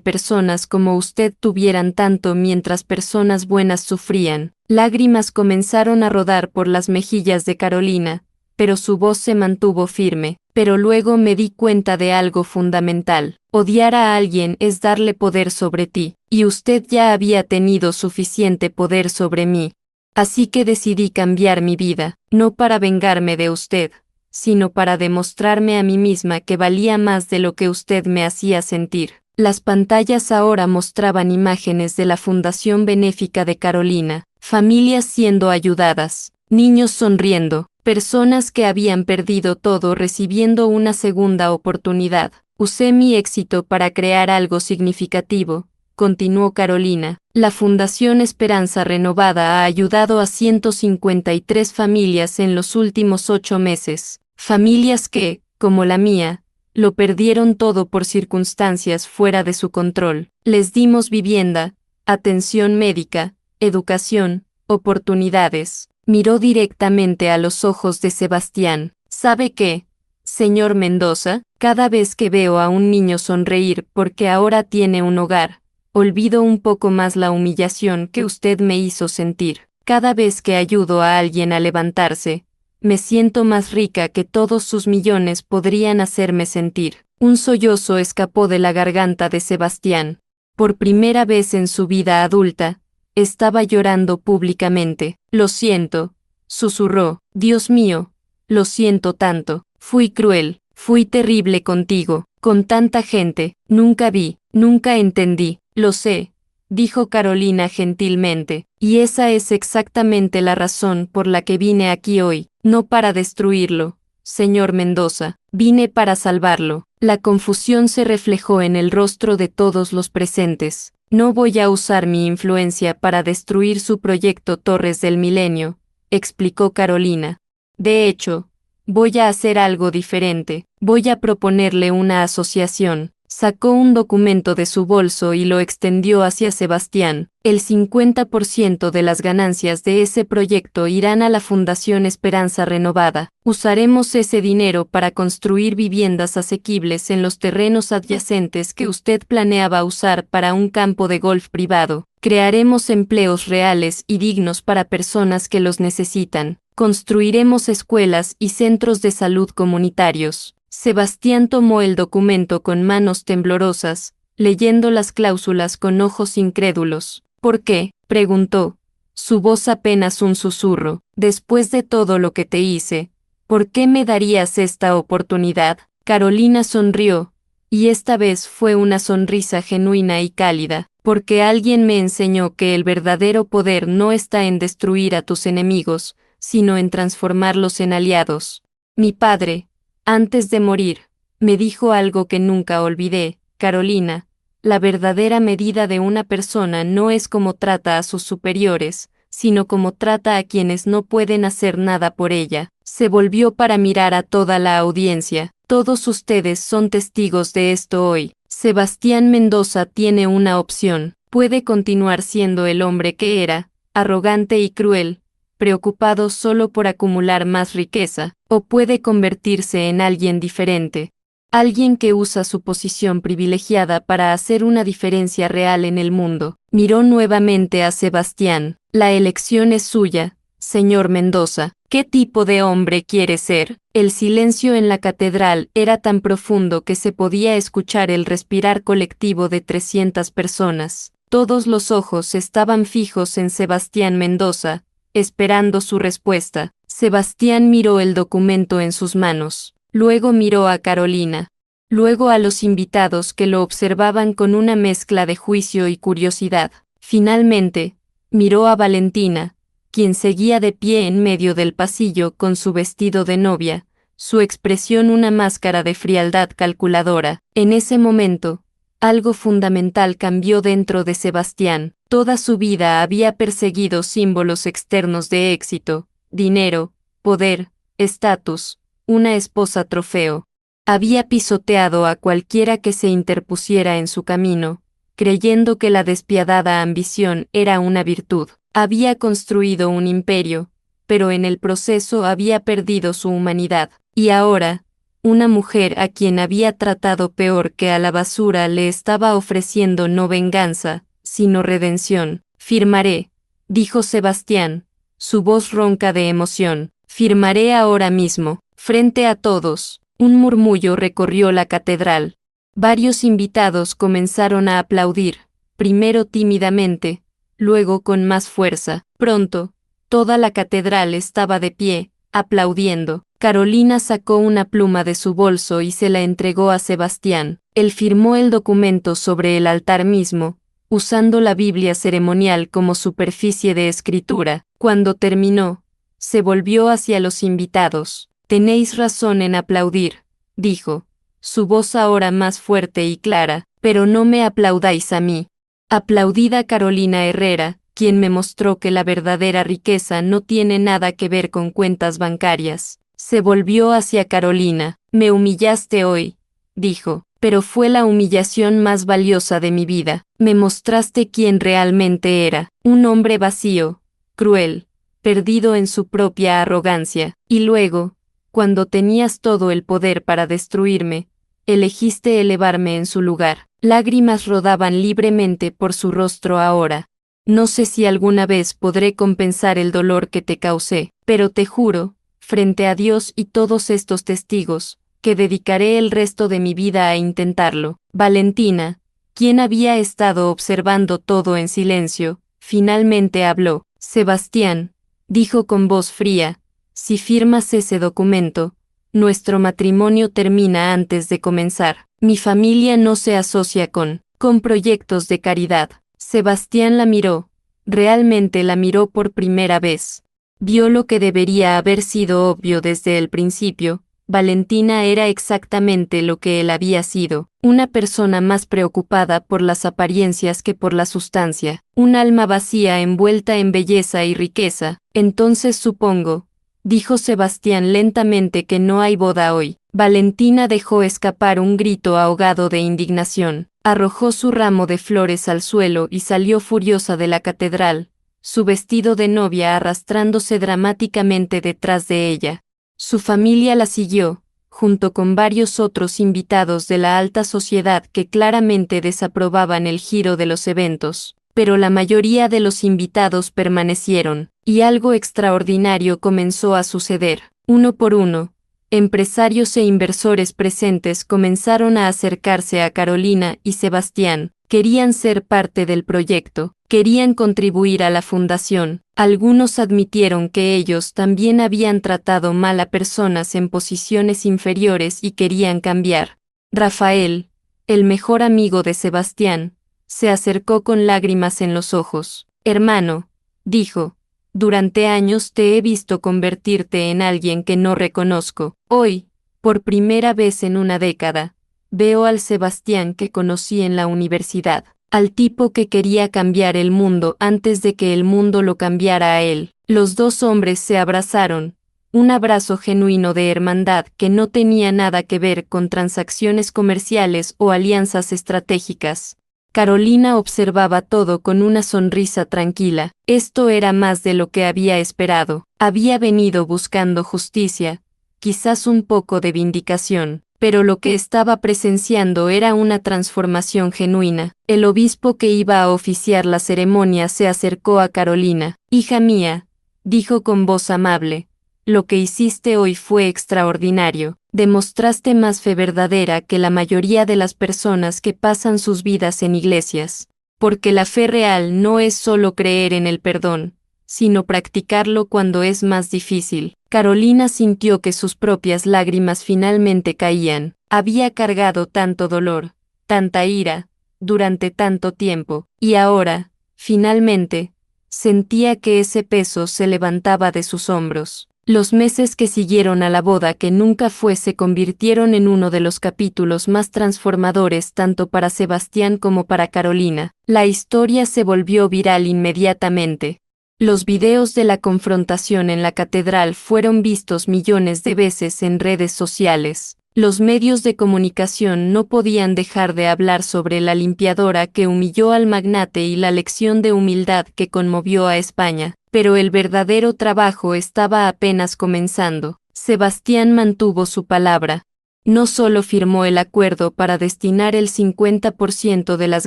Speaker 1: personas como usted tuvieran tanto mientras personas buenas sufrían. Lágrimas comenzaron a rodar por las mejillas de Carolina, pero su voz se mantuvo firme. Pero luego me di cuenta de algo fundamental. Odiar a alguien es darle poder sobre ti, y usted ya había tenido suficiente poder sobre mí. Así que decidí cambiar mi vida, no para vengarme de usted, sino para demostrarme a mí misma que valía más de lo que usted me hacía sentir. Las pantallas ahora mostraban imágenes de la Fundación Benéfica de Carolina, familias siendo ayudadas, niños sonriendo, personas que habían perdido todo recibiendo una segunda oportunidad. Usé mi éxito para crear algo significativo, continuó Carolina. La Fundación Esperanza Renovada ha ayudado a 153 familias en los últimos 8 meses. Familias que, como la mía, lo perdieron todo por circunstancias fuera de su control. Les dimos vivienda, atención médica, educación, oportunidades. Miró directamente a los ojos de Sebastián. ¿Sabe qué, señor Mendoza? Cada vez que veo a un niño sonreír porque ahora tiene un hogar, olvido un poco más la humillación que usted me hizo sentir. Cada vez que ayudo a alguien a levantarse, me siento más rica que todos sus millones podrían hacerme sentir. Un sollozo escapó de la garganta de Sebastián. Por primera vez en su vida adulta, estaba llorando públicamente. Lo siento, susurró. Dios mío, lo siento tanto. Fui cruel, fui terrible contigo, con tanta gente. Nunca vi, nunca entendí. Lo sé, dijo Carolina gentilmente, y esa es exactamente la razón por la que vine aquí hoy. No para destruirlo, señor Mendoza, vine para salvarlo. La confusión se reflejó en el rostro de todos los presentes. No voy a usar mi influencia para destruir su proyecto Torres del Milenio, explicó Carolina. De hecho, voy a hacer algo diferente. Voy a proponerle una asociación. Sacó un documento de su bolso y lo extendió hacia Sebastián. El 50% de las ganancias de ese proyecto irán a la Fundación Esperanza Renovada. Usaremos ese dinero para construir viviendas asequibles en los terrenos adyacentes que usted planeaba usar para un campo de golf privado. Crearemos empleos reales y dignos para personas que los necesitan. Construiremos escuelas y centros de salud comunitarios. Sebastián tomó el documento con manos temblorosas, leyendo las cláusulas con ojos incrédulos. ¿Por qué?, preguntó, su voz apenas un susurro. Después de todo lo que te hice, ¿por qué me darías esta oportunidad? Carolina sonrió, y esta vez fue una sonrisa genuina y cálida. Porque alguien me enseñó que el verdadero poder no está en destruir a tus enemigos, sino en transformarlos en aliados. Mi padre, antes de morir, me dijo algo que nunca olvidé. Carolina, la verdadera medida de una persona no es cómo trata a sus superiores, sino cómo trata a quienes no pueden hacer nada por ella. Se volvió para mirar a toda la audiencia. Todos ustedes son testigos de esto hoy. Sebastián Mendoza tiene una opción. Puede continuar siendo el hombre que era, arrogante y cruel, preocupado solo por acumular más riqueza, o puede convertirse en alguien diferente. Alguien que usa su posición privilegiada para hacer una diferencia real en el mundo. Miró nuevamente a Sebastián. La elección es suya, señor Mendoza. ¿Qué tipo de hombre quiere ser? El silencio en la catedral era tan profundo que se podía escuchar el respirar colectivo de 300 personas. Todos los ojos estaban fijos en Sebastián Mendoza, esperando su respuesta. Sebastián miró el documento en sus manos. Luego miró a Carolina. Luego a los invitados que lo observaban con una mezcla de juicio y curiosidad. Finalmente, miró a Valentina, quien seguía de pie en medio del pasillo con su vestido de novia, su expresión una máscara de frialdad calculadora. En ese momento, algo fundamental cambió dentro de Sebastián. Toda su vida había perseguido símbolos externos de éxito, dinero, poder, estatus, una esposa trofeo. Había pisoteado a cualquiera que se interpusiera en su camino, creyendo que la despiadada ambición era una virtud. Había construido un imperio, pero en el proceso había perdido su humanidad. Y ahora, una mujer a quien había tratado peor que a la basura le estaba ofreciendo no venganza, sino redención. Firmaré, dijo Sebastián, su voz ronca de emoción. Firmaré ahora mismo, frente a todos. Un murmullo recorrió la catedral. Varios invitados comenzaron a aplaudir, primero tímidamente, luego con más fuerza. Pronto, toda la catedral estaba de pie, aplaudiendo. Carolina sacó una pluma de su bolso y se la entregó a Sebastián. Él firmó el documento sobre el altar mismo, usando la Biblia ceremonial como superficie de escritura. Cuando terminó, se volvió hacia los invitados. Tenéis razón en aplaudir, dijo, su voz ahora más fuerte y clara, pero no me aplaudáis a mí. Aplaudid a Carolina Herrera, quien me mostró que la verdadera riqueza no tiene nada que ver con cuentas bancarias. Se volvió hacia Carolina. Me humillaste hoy, dijo, pero fue la humillación más valiosa de mi vida. Me mostraste quién realmente era, un hombre vacío, cruel, perdido en su propia arrogancia, y luego, cuando tenías todo el poder para destruirme, elegiste elevarme en su lugar. Lágrimas rodaban libremente por su rostro ahora. No sé si alguna vez podré compensar el dolor que te causé, pero te juro, frente a Dios y todos estos testigos, que dedicaré el resto de mi vida a intentarlo. Valentina, quien había estado observando todo en silencio, finalmente habló. Sebastián, dijo con voz fría, si firmas ese documento, nuestro matrimonio termina antes de comenzar. Mi familia no se asocia con proyectos de caridad. Sebastián la miró, realmente la miró por primera vez. Vio lo que debería haber sido obvio desde el principio. Valentina era exactamente lo que él había sido, una persona más preocupada por las apariencias que por la sustancia, un alma vacía envuelta en belleza y riqueza. Entonces supongo, dijo Sebastián lentamente, que no hay boda hoy. Valentina dejó escapar un grito ahogado de indignación, arrojó su ramo de flores al suelo y salió furiosa de la catedral, su vestido de novia arrastrándose dramáticamente detrás de ella. Su familia la siguió, junto con varios otros invitados de la alta sociedad que claramente desaprobaban el giro de los eventos, pero la mayoría de los invitados permanecieron, y algo extraordinario comenzó a suceder. Uno por uno, empresarios e inversores presentes comenzaron a acercarse a Carolina y Sebastián. Querían ser parte del proyecto, querían contribuir a la fundación. Algunos admitieron que ellos también habían tratado mal a personas en posiciones inferiores y querían cambiar. Rafael, el mejor amigo de Sebastián, se acercó con lágrimas en los ojos. Hermano, dijo, durante años te he visto convertirte en alguien que no reconozco. Hoy, por primera vez en una década, veo al Sebastián que conocí en la universidad, al tipo que quería cambiar el mundo antes de que el mundo lo cambiara a él. Los dos hombres se abrazaron, un abrazo genuino de hermandad que no tenía nada que ver con transacciones comerciales o alianzas estratégicas. Carolina observaba todo con una sonrisa tranquila. Esto era más de lo que había esperado. Había venido buscando justicia, quizás un poco de vindicación, pero lo que estaba presenciando era una transformación genuina. El obispo que iba a oficiar la ceremonia se acercó a Carolina. «Hija mía», dijo con voz amable, «lo que hiciste hoy fue extraordinario. Demostraste más fe verdadera que la mayoría de las personas que pasan sus vidas en iglesias, porque la fe real no es solo creer en el perdón, sino practicarlo cuando es más difícil». Carolina sintió que sus propias lágrimas finalmente caían. Había cargado tanto dolor, tanta ira, durante tanto tiempo, y ahora, finalmente, sentía que ese peso se levantaba de sus hombros. Los meses que siguieron a la boda que nunca fue se convirtieron en uno de los capítulos más transformadores tanto para Sebastián como para Carolina. La historia se volvió viral inmediatamente. Los videos de la confrontación en la catedral fueron vistos millones de veces en redes sociales. Los medios de comunicación no podían dejar de hablar sobre la limpiadora que humilló al magnate y la lección de humildad que conmovió a España. Pero el verdadero trabajo estaba apenas comenzando. Sebastián mantuvo su palabra. No solo firmó el acuerdo para destinar el 50% de las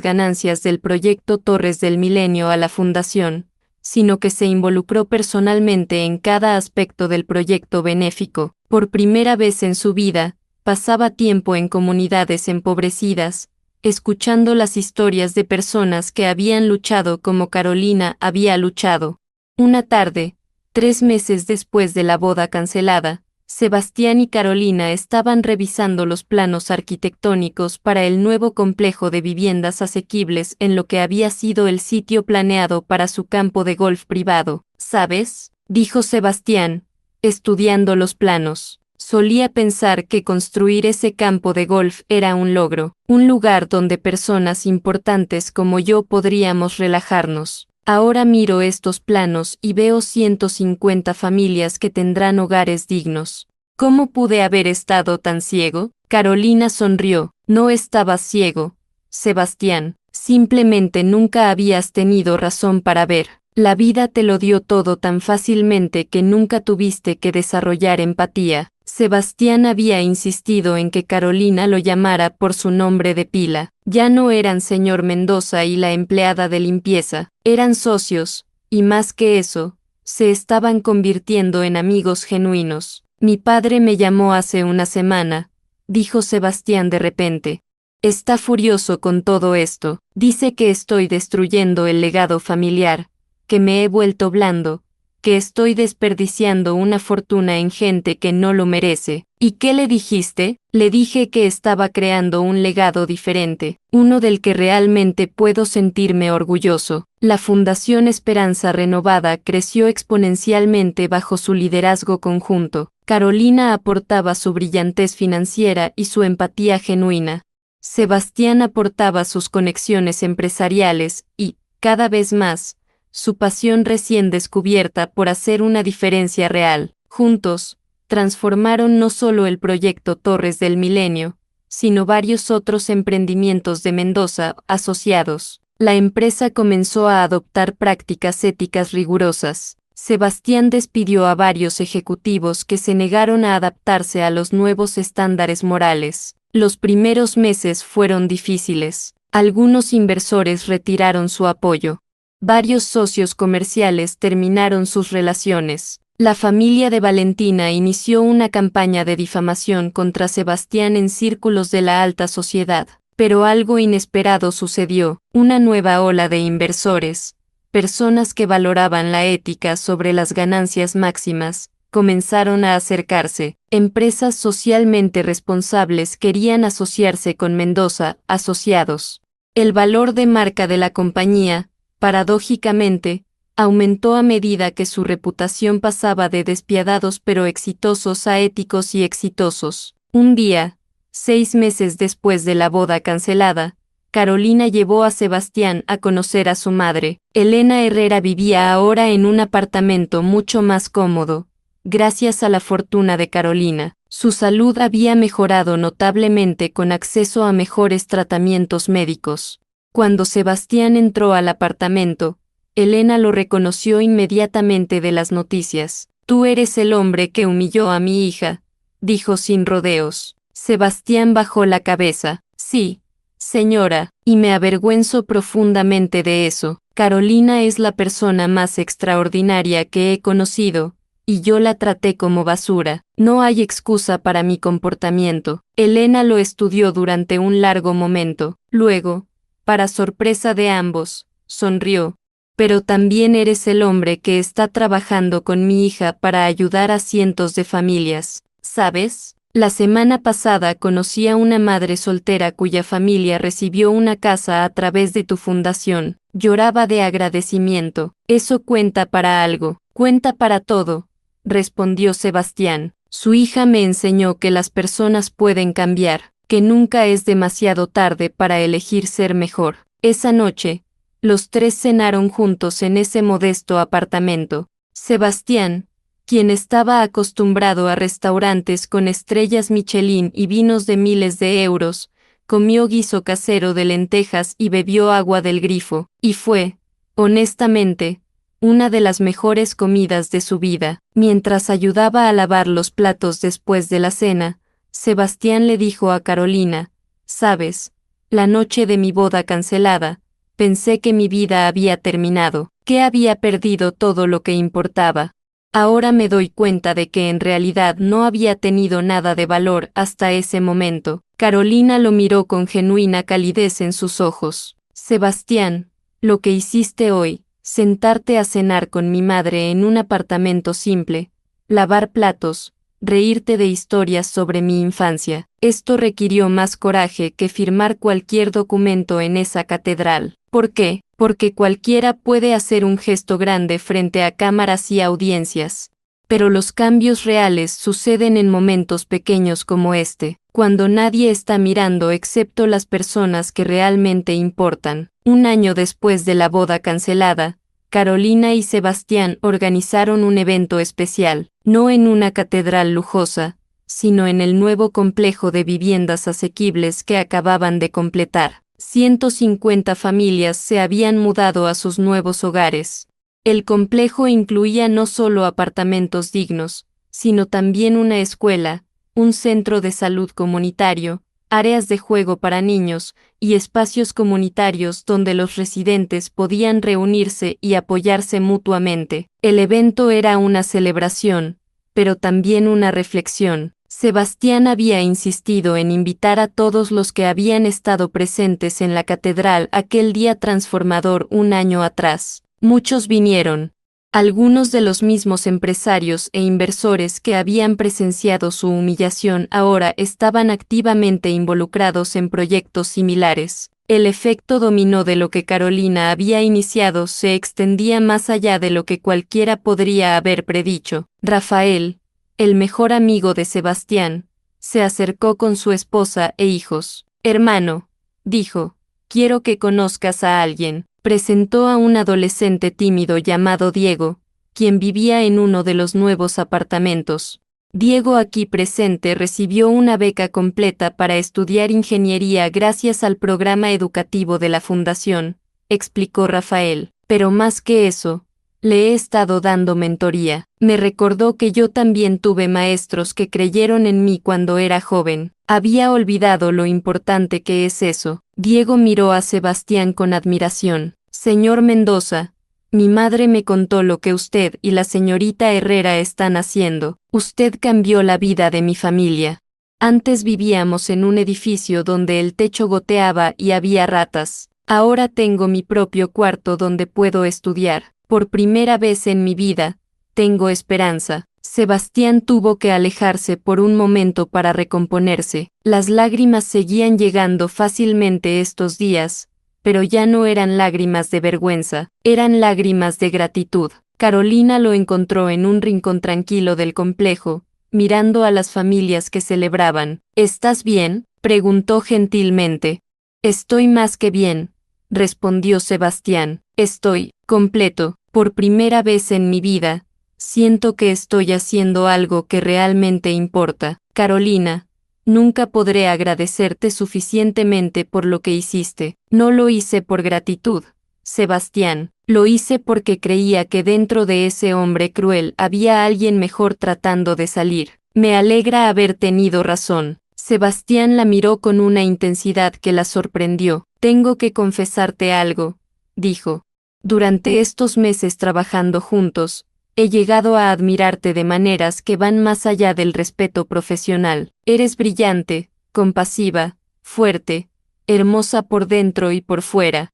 Speaker 1: ganancias del proyecto Torres del Milenio a la fundación, sino que se involucró personalmente en cada aspecto del proyecto benéfico. Por primera vez en su vida, pasaba tiempo en comunidades empobrecidas, escuchando las historias de personas que habían luchado como Carolina había luchado. Una tarde, 3 meses después de la boda cancelada, Sebastián y Carolina estaban revisando los planos arquitectónicos para el nuevo complejo de viviendas asequibles en lo que había sido el sitio planeado para su campo de golf privado. «¿Sabes?», dijo Sebastián, estudiando los planos. «Solía pensar que construir ese campo de golf era un logro, un lugar donde personas importantes como yo podríamos relajarnos. Ahora miro estos planos y veo 150 familias que tendrán hogares dignos. ¿Cómo pude haber estado tan ciego?». Carolina sonrió. «No estabas ciego, Sebastián. Simplemente nunca habías tenido razón para ver. La vida te lo dio todo tan fácilmente que nunca tuviste que desarrollar empatía». Sebastián había insistido en que Carolina lo llamara por su nombre de pila. Ya no eran señor Mendoza y la empleada de limpieza, eran socios, y más que eso, se estaban convirtiendo en amigos genuinos. «Mi padre me llamó hace una semana», dijo Sebastián de repente. «Está furioso con todo esto. Dice que estoy destruyendo el legado familiar, que me he vuelto blando, que estoy desperdiciando una fortuna en gente que no lo merece». «¿Y qué le dijiste?». «Le dije que estaba creando un legado diferente, uno del que realmente puedo sentirme orgulloso». La Fundación Esperanza Renovada creció exponencialmente bajo su liderazgo conjunto. Carolina aportaba su brillantez financiera y su empatía genuina. Sebastián aportaba sus conexiones empresariales y, cada vez más, su pasión recién descubierta por hacer una diferencia real. Juntos, transformaron no solo el proyecto Torres del Milenio, sino varios otros emprendimientos de Mendoza asociados. La empresa comenzó a adoptar prácticas éticas rigurosas. Sebastián despidió a varios ejecutivos que se negaron a adaptarse a los nuevos estándares morales. Los primeros meses fueron difíciles. Algunos inversores retiraron su apoyo. Varios socios comerciales terminaron sus relaciones. La familia de Valentina inició una campaña de difamación contra Sebastián en círculos de la alta sociedad. Pero algo inesperado sucedió. Una nueva ola de inversores, personas que valoraban la ética sobre las ganancias máximas, comenzaron a acercarse. Empresas socialmente responsables querían asociarse con Mendoza Asociados. El valor de marca de la compañía, paradójicamente, aumentó a medida que su reputación pasaba de despiadados pero exitosos a éticos y exitosos. Un día, 6 meses después de la boda cancelada, Carolina llevó a Sebastián a conocer a su madre. Elena Herrera vivía ahora en un apartamento mucho más cómodo, gracias a la fortuna de Carolina. Su salud había mejorado notablemente con acceso a mejores tratamientos médicos. Cuando Sebastián entró al apartamento, Elena lo reconoció inmediatamente de las noticias. «Tú eres el hombre que humilló a mi hija», dijo sin rodeos. Sebastián bajó la cabeza. «Sí, señora, y me avergüenzo profundamente de eso. Carolina es la persona más extraordinaria que he conocido, y yo la traté como basura. No hay excusa para mi comportamiento». Elena lo estudió durante un largo momento. Luego, para sorpresa de ambos, sonrió. «Pero también eres el hombre que está trabajando con mi hija para ayudar a cientos de familias, ¿sabes? La semana pasada conocí a una madre soltera cuya familia recibió una casa a través de tu fundación. Lloraba de agradecimiento. Eso cuenta para algo, cuenta para todo», respondió Sebastián. «Su hija me enseñó que las personas pueden cambiar, que nunca es demasiado tarde para elegir ser mejor». Esa noche, los tres cenaron juntos en ese modesto apartamento. Sebastián, quien estaba acostumbrado a restaurantes con estrellas Michelin y vinos de miles de euros, comió guiso casero de lentejas y bebió agua del grifo, y fue, honestamente, una de las mejores comidas de su vida. Mientras ayudaba a lavar los platos después de la cena, Sebastián le dijo a Carolina: «¿Sabes? La noche de mi boda cancelada, pensé que mi vida había terminado, que había perdido todo lo que importaba. Ahora me doy cuenta de que en realidad no había tenido nada de valor hasta ese momento». Carolina lo miró con genuina calidez en sus ojos. «Sebastián, lo que hiciste hoy, sentarte a cenar con mi madre en un apartamento simple, lavar platos, reírte de historias sobre mi infancia, esto requirió más coraje que firmar cualquier documento en esa catedral». «¿Por qué?». «Porque cualquiera puede hacer un gesto grande frente a cámaras y audiencias. Pero los cambios reales suceden en momentos pequeños como este, cuando nadie está mirando excepto las personas que realmente importan». Un año después de la boda cancelada, Carolina y Sebastián organizaron un evento especial, no en una catedral lujosa, sino en el nuevo complejo de viviendas asequibles que acababan de completar. 150 familias se habían mudado a sus nuevos hogares. El complejo incluía no solo apartamentos dignos, sino también una escuela, un centro de salud comunitario, áreas de juego para niños y espacios comunitarios donde los residentes podían reunirse y apoyarse mutuamente. El evento era una celebración, pero también una reflexión. Sebastián había insistido en invitar a todos los que habían estado presentes en la catedral aquel día transformador un año atrás. Muchos vinieron. Algunos de los mismos empresarios e inversores que habían presenciado su humillación ahora estaban activamente involucrados en proyectos similares. El efecto dominó de lo que Carolina había iniciado se extendía más allá de lo que cualquiera podría haber predicho. Rafael, el mejor amigo de Sebastián, se acercó con su esposa e hijos. «Hermano», dijo, «quiero que conozcas a alguien». Presentó a un adolescente tímido llamado Diego, quien vivía en uno de los nuevos apartamentos. Diego aquí presente recibió una beca completa para estudiar ingeniería gracias al programa educativo de la Fundación, explicó Rafael. «Pero más que eso, le he estado dando mentoría. Me recordó que yo también tuve maestros que creyeron en mí cuando era joven. Había olvidado lo importante que es eso». Diego miró a Sebastián con admiración. «Señor Mendoza, mi madre me contó lo que usted y la señorita Herrera están haciendo. Usted cambió la vida de mi familia. Antes vivíamos en un edificio donde el techo goteaba y había ratas. Ahora tengo mi propio cuarto donde puedo estudiar. Por primera vez en mi vida, tengo esperanza». Sebastián tuvo que alejarse por un momento para recomponerse. Las lágrimas seguían llegando fácilmente estos días, pero ya no eran lágrimas de vergüenza, eran lágrimas de gratitud. Carolina lo encontró en un rincón tranquilo del complejo, mirando a las familias que celebraban. «¿Estás bien?», preguntó gentilmente. «Estoy más que bien», respondió Sebastián. «Estoy completo. Por primera vez en mi vida, siento que estoy haciendo algo que realmente importa». «Carolina, Nunca podré agradecerte suficientemente por lo que hiciste. No lo hice por gratitud, Sebastián. Lo hice porque creía que dentro de ese hombre cruel había alguien mejor tratando de salir. Me alegra haber tenido razón. Sebastián la miró con una intensidad que la sorprendió. Tengo que confesarte algo, dijo. Durante estos meses trabajando juntos, he llegado a admirarte de maneras que van más allá del respeto profesional. Eres brillante, compasiva, fuerte, hermosa por dentro y por fuera.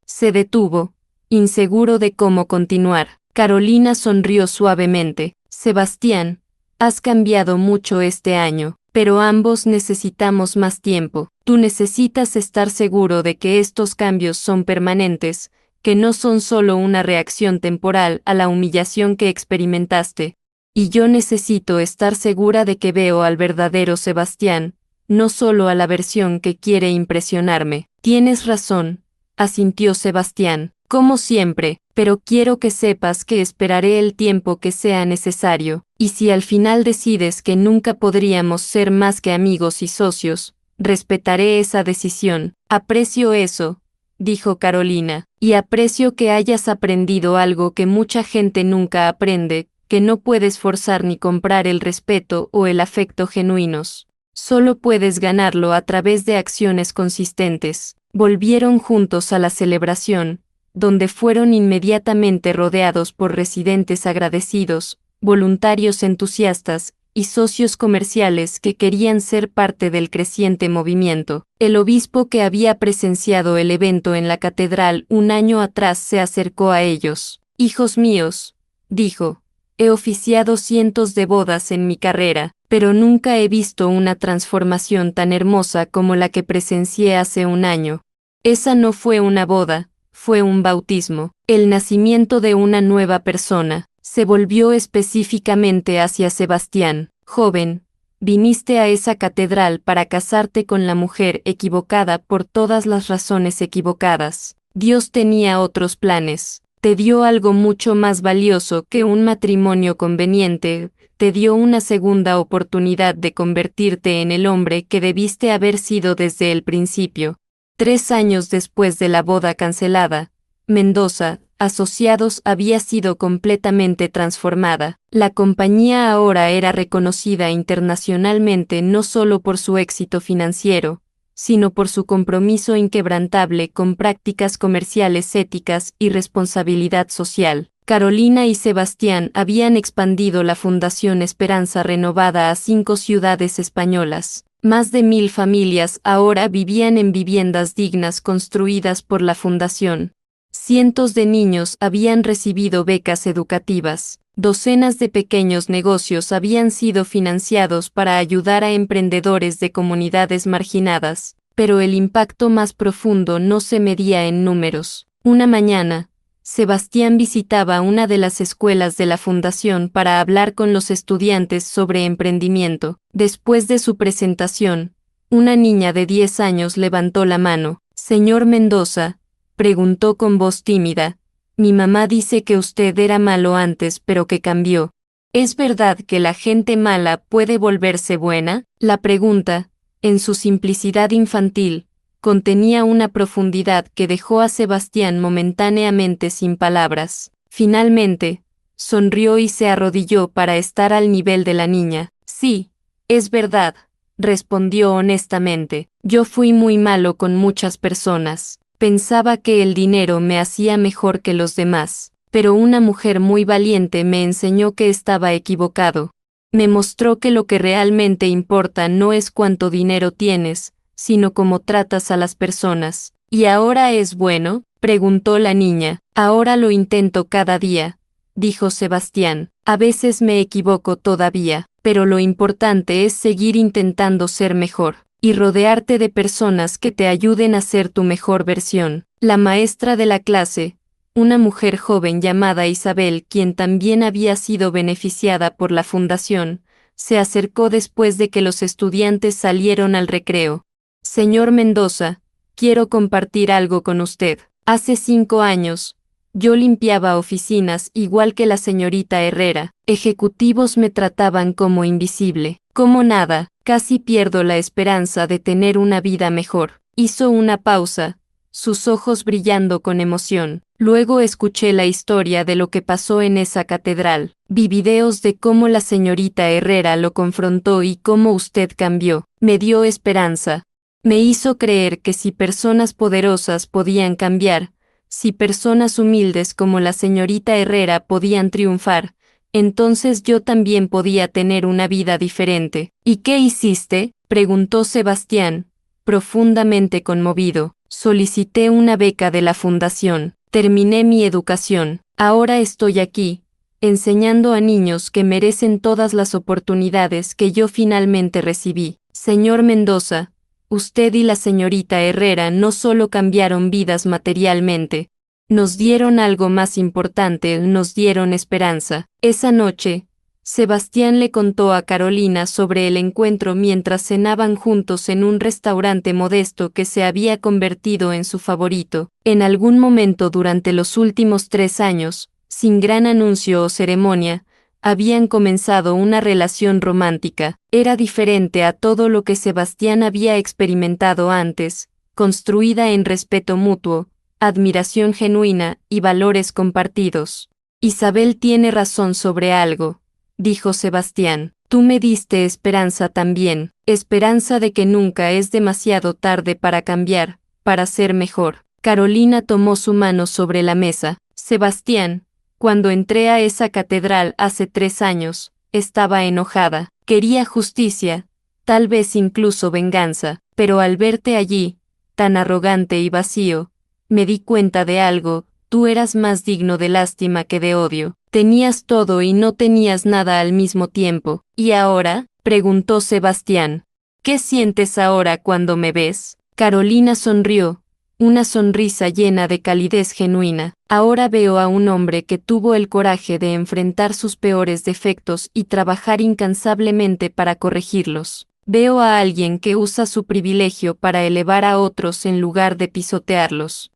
Speaker 1: Se detuvo, inseguro de cómo continuar. Carolina sonrió suavemente. Sebastián, has cambiado mucho este año, pero ambos necesitamos más tiempo. Tú necesitas estar seguro de que estos cambios son permanentes, que no son solo una reacción temporal a la humillación que experimentaste. Y yo necesito estar segura de que veo al verdadero Sebastián, no solo a la versión que quiere impresionarme. Tienes razón, asintió Sebastián, como siempre, pero quiero que sepas que esperaré el tiempo que sea necesario, y si al final decides que nunca podríamos ser más que amigos y socios, respetaré esa decisión. Aprecio eso, dijo Carolina, y aprecio que hayas aprendido algo que mucha gente nunca aprende, que no puedes forzar ni comprar el respeto o el afecto genuinos. Solo puedes ganarlo a través de acciones consistentes. Volvieron juntos a la celebración, donde fueron inmediatamente rodeados por residentes agradecidos, voluntarios entusiastas, y socios comerciales que querían ser parte del creciente movimiento. El obispo que había presenciado el evento en la catedral un año atrás se acercó a ellos. «Hijos míos», dijo, «he oficiado cientos de bodas en mi carrera, pero nunca he visto una transformación tan hermosa como la que presencié hace un año. Esa no fue una boda, fue un bautismo, el nacimiento de una nueva persona». Se volvió específicamente hacia Sebastián. «Joven, viniste a esa catedral para casarte con la mujer equivocada por todas las razones equivocadas. Dios tenía otros planes. Te dio algo mucho más valioso que un matrimonio conveniente, te dio una segunda oportunidad de convertirte en el hombre que debiste haber sido desde el principio». 3 años después de la boda cancelada, Mendoza, Asociados había sido completamente transformada. La compañía ahora era reconocida internacionalmente no solo por su éxito financiero, sino por su compromiso inquebrantable con prácticas comerciales éticas y responsabilidad social. Carolina y Sebastián habían expandido la Fundación Esperanza Renovada a 5 ciudades españolas. Más de 1000 familias ahora vivían en viviendas dignas construidas por la fundación. Cientos de niños habían recibido becas educativas. Docenas de pequeños negocios habían sido financiados para ayudar a emprendedores de comunidades marginadas, pero el impacto más profundo no se medía en números. Una mañana, Sebastián visitaba una de las escuelas de la fundación para hablar con los estudiantes sobre emprendimiento. Después de su presentación, una niña de 10 años levantó la mano. «Señor Mendoza», preguntó con voz tímida, «mi mamá dice que usted era malo antes pero que cambió. ¿Es verdad que la gente mala puede volverse buena?». La pregunta, en su simplicidad infantil, contenía una profundidad que dejó a Sebastián momentáneamente sin palabras. Finalmente, sonrió y se arrodilló para estar al nivel de la niña. «Sí, es verdad», respondió honestamente. «Yo fui muy malo con muchas personas. Pensaba que el dinero me hacía mejor que los demás, pero una mujer muy valiente me enseñó que estaba equivocado. Me mostró que lo que realmente importa no es cuánto dinero tienes, sino cómo tratas a las personas». «¿Y ahora es bueno?», preguntó la niña. «Ahora lo intento cada día», dijo Sebastián. «A veces me equivoco todavía, pero lo importante es seguir intentando ser mejor y rodearte de personas que te ayuden a ser tu mejor versión». La maestra de la clase, una mujer joven llamada Isabel, quien también había sido beneficiada por la fundación, se acercó después de que los estudiantes salieron al recreo. «Señor Mendoza, quiero compartir algo con usted. Hace 5 años, yo limpiaba oficinas igual que la señorita Herrera. Ejecutivos me trataban como invisible, como nada. casi pierdo la esperanza de tener una vida mejor. Hizo una pausa, sus ojos brillando con emoción. Luego escuché la historia de lo que pasó en esa catedral. Vi videos de cómo la señorita Herrera lo confrontó y cómo usted cambió. Me dio esperanza. Me hizo creer que si personas poderosas podían cambiar, si personas humildes como la señorita Herrera podían triunfar, entonces yo también podía tener una vida diferente. ¿Y qué hiciste?, preguntó Sebastián, profundamente conmovido. Solicité una beca de la fundación. Terminé mi educación. Ahora estoy aquí, enseñando a niños que merecen todas las oportunidades que yo finalmente recibí. Señor Mendoza, usted y la señorita Herrera no solo cambiaron vidas materialmente, nos dieron algo más importante, nos dieron esperanza. Esa noche, Sebastián le contó a Carolina sobre el encuentro mientras cenaban juntos en un restaurante modesto que se había convertido en su favorito. En algún momento durante los últimos 3 años, sin gran anuncio o ceremonia, habían comenzado una relación romántica. Era diferente a todo lo que Sebastián había experimentado antes, construida en respeto mutuo, admiración genuina y valores compartidos. Isabel tiene razón sobre algo, dijo Sebastián. Tú me diste esperanza también, esperanza de que nunca es demasiado tarde para cambiar, para ser mejor. Carolina tomó su mano sobre la mesa. Sebastián, cuando entré a esa catedral hace 3 años, estaba enojada. Quería justicia, tal vez incluso venganza, pero al verte allí, tan arrogante y vacío, me di cuenta de algo: tú eras más digno de lástima que de odio. Tenías todo y no tenías nada al mismo tiempo. ¿Y ahora?, preguntó Sebastián. ¿Qué sientes ahora cuando me ves? Carolina sonrió, una sonrisa llena de calidez genuina. Ahora veo a un hombre que tuvo el coraje de enfrentar sus peores defectos y trabajar incansablemente para corregirlos. Veo a alguien que usa su privilegio para elevar a otros en lugar de pisotearlos.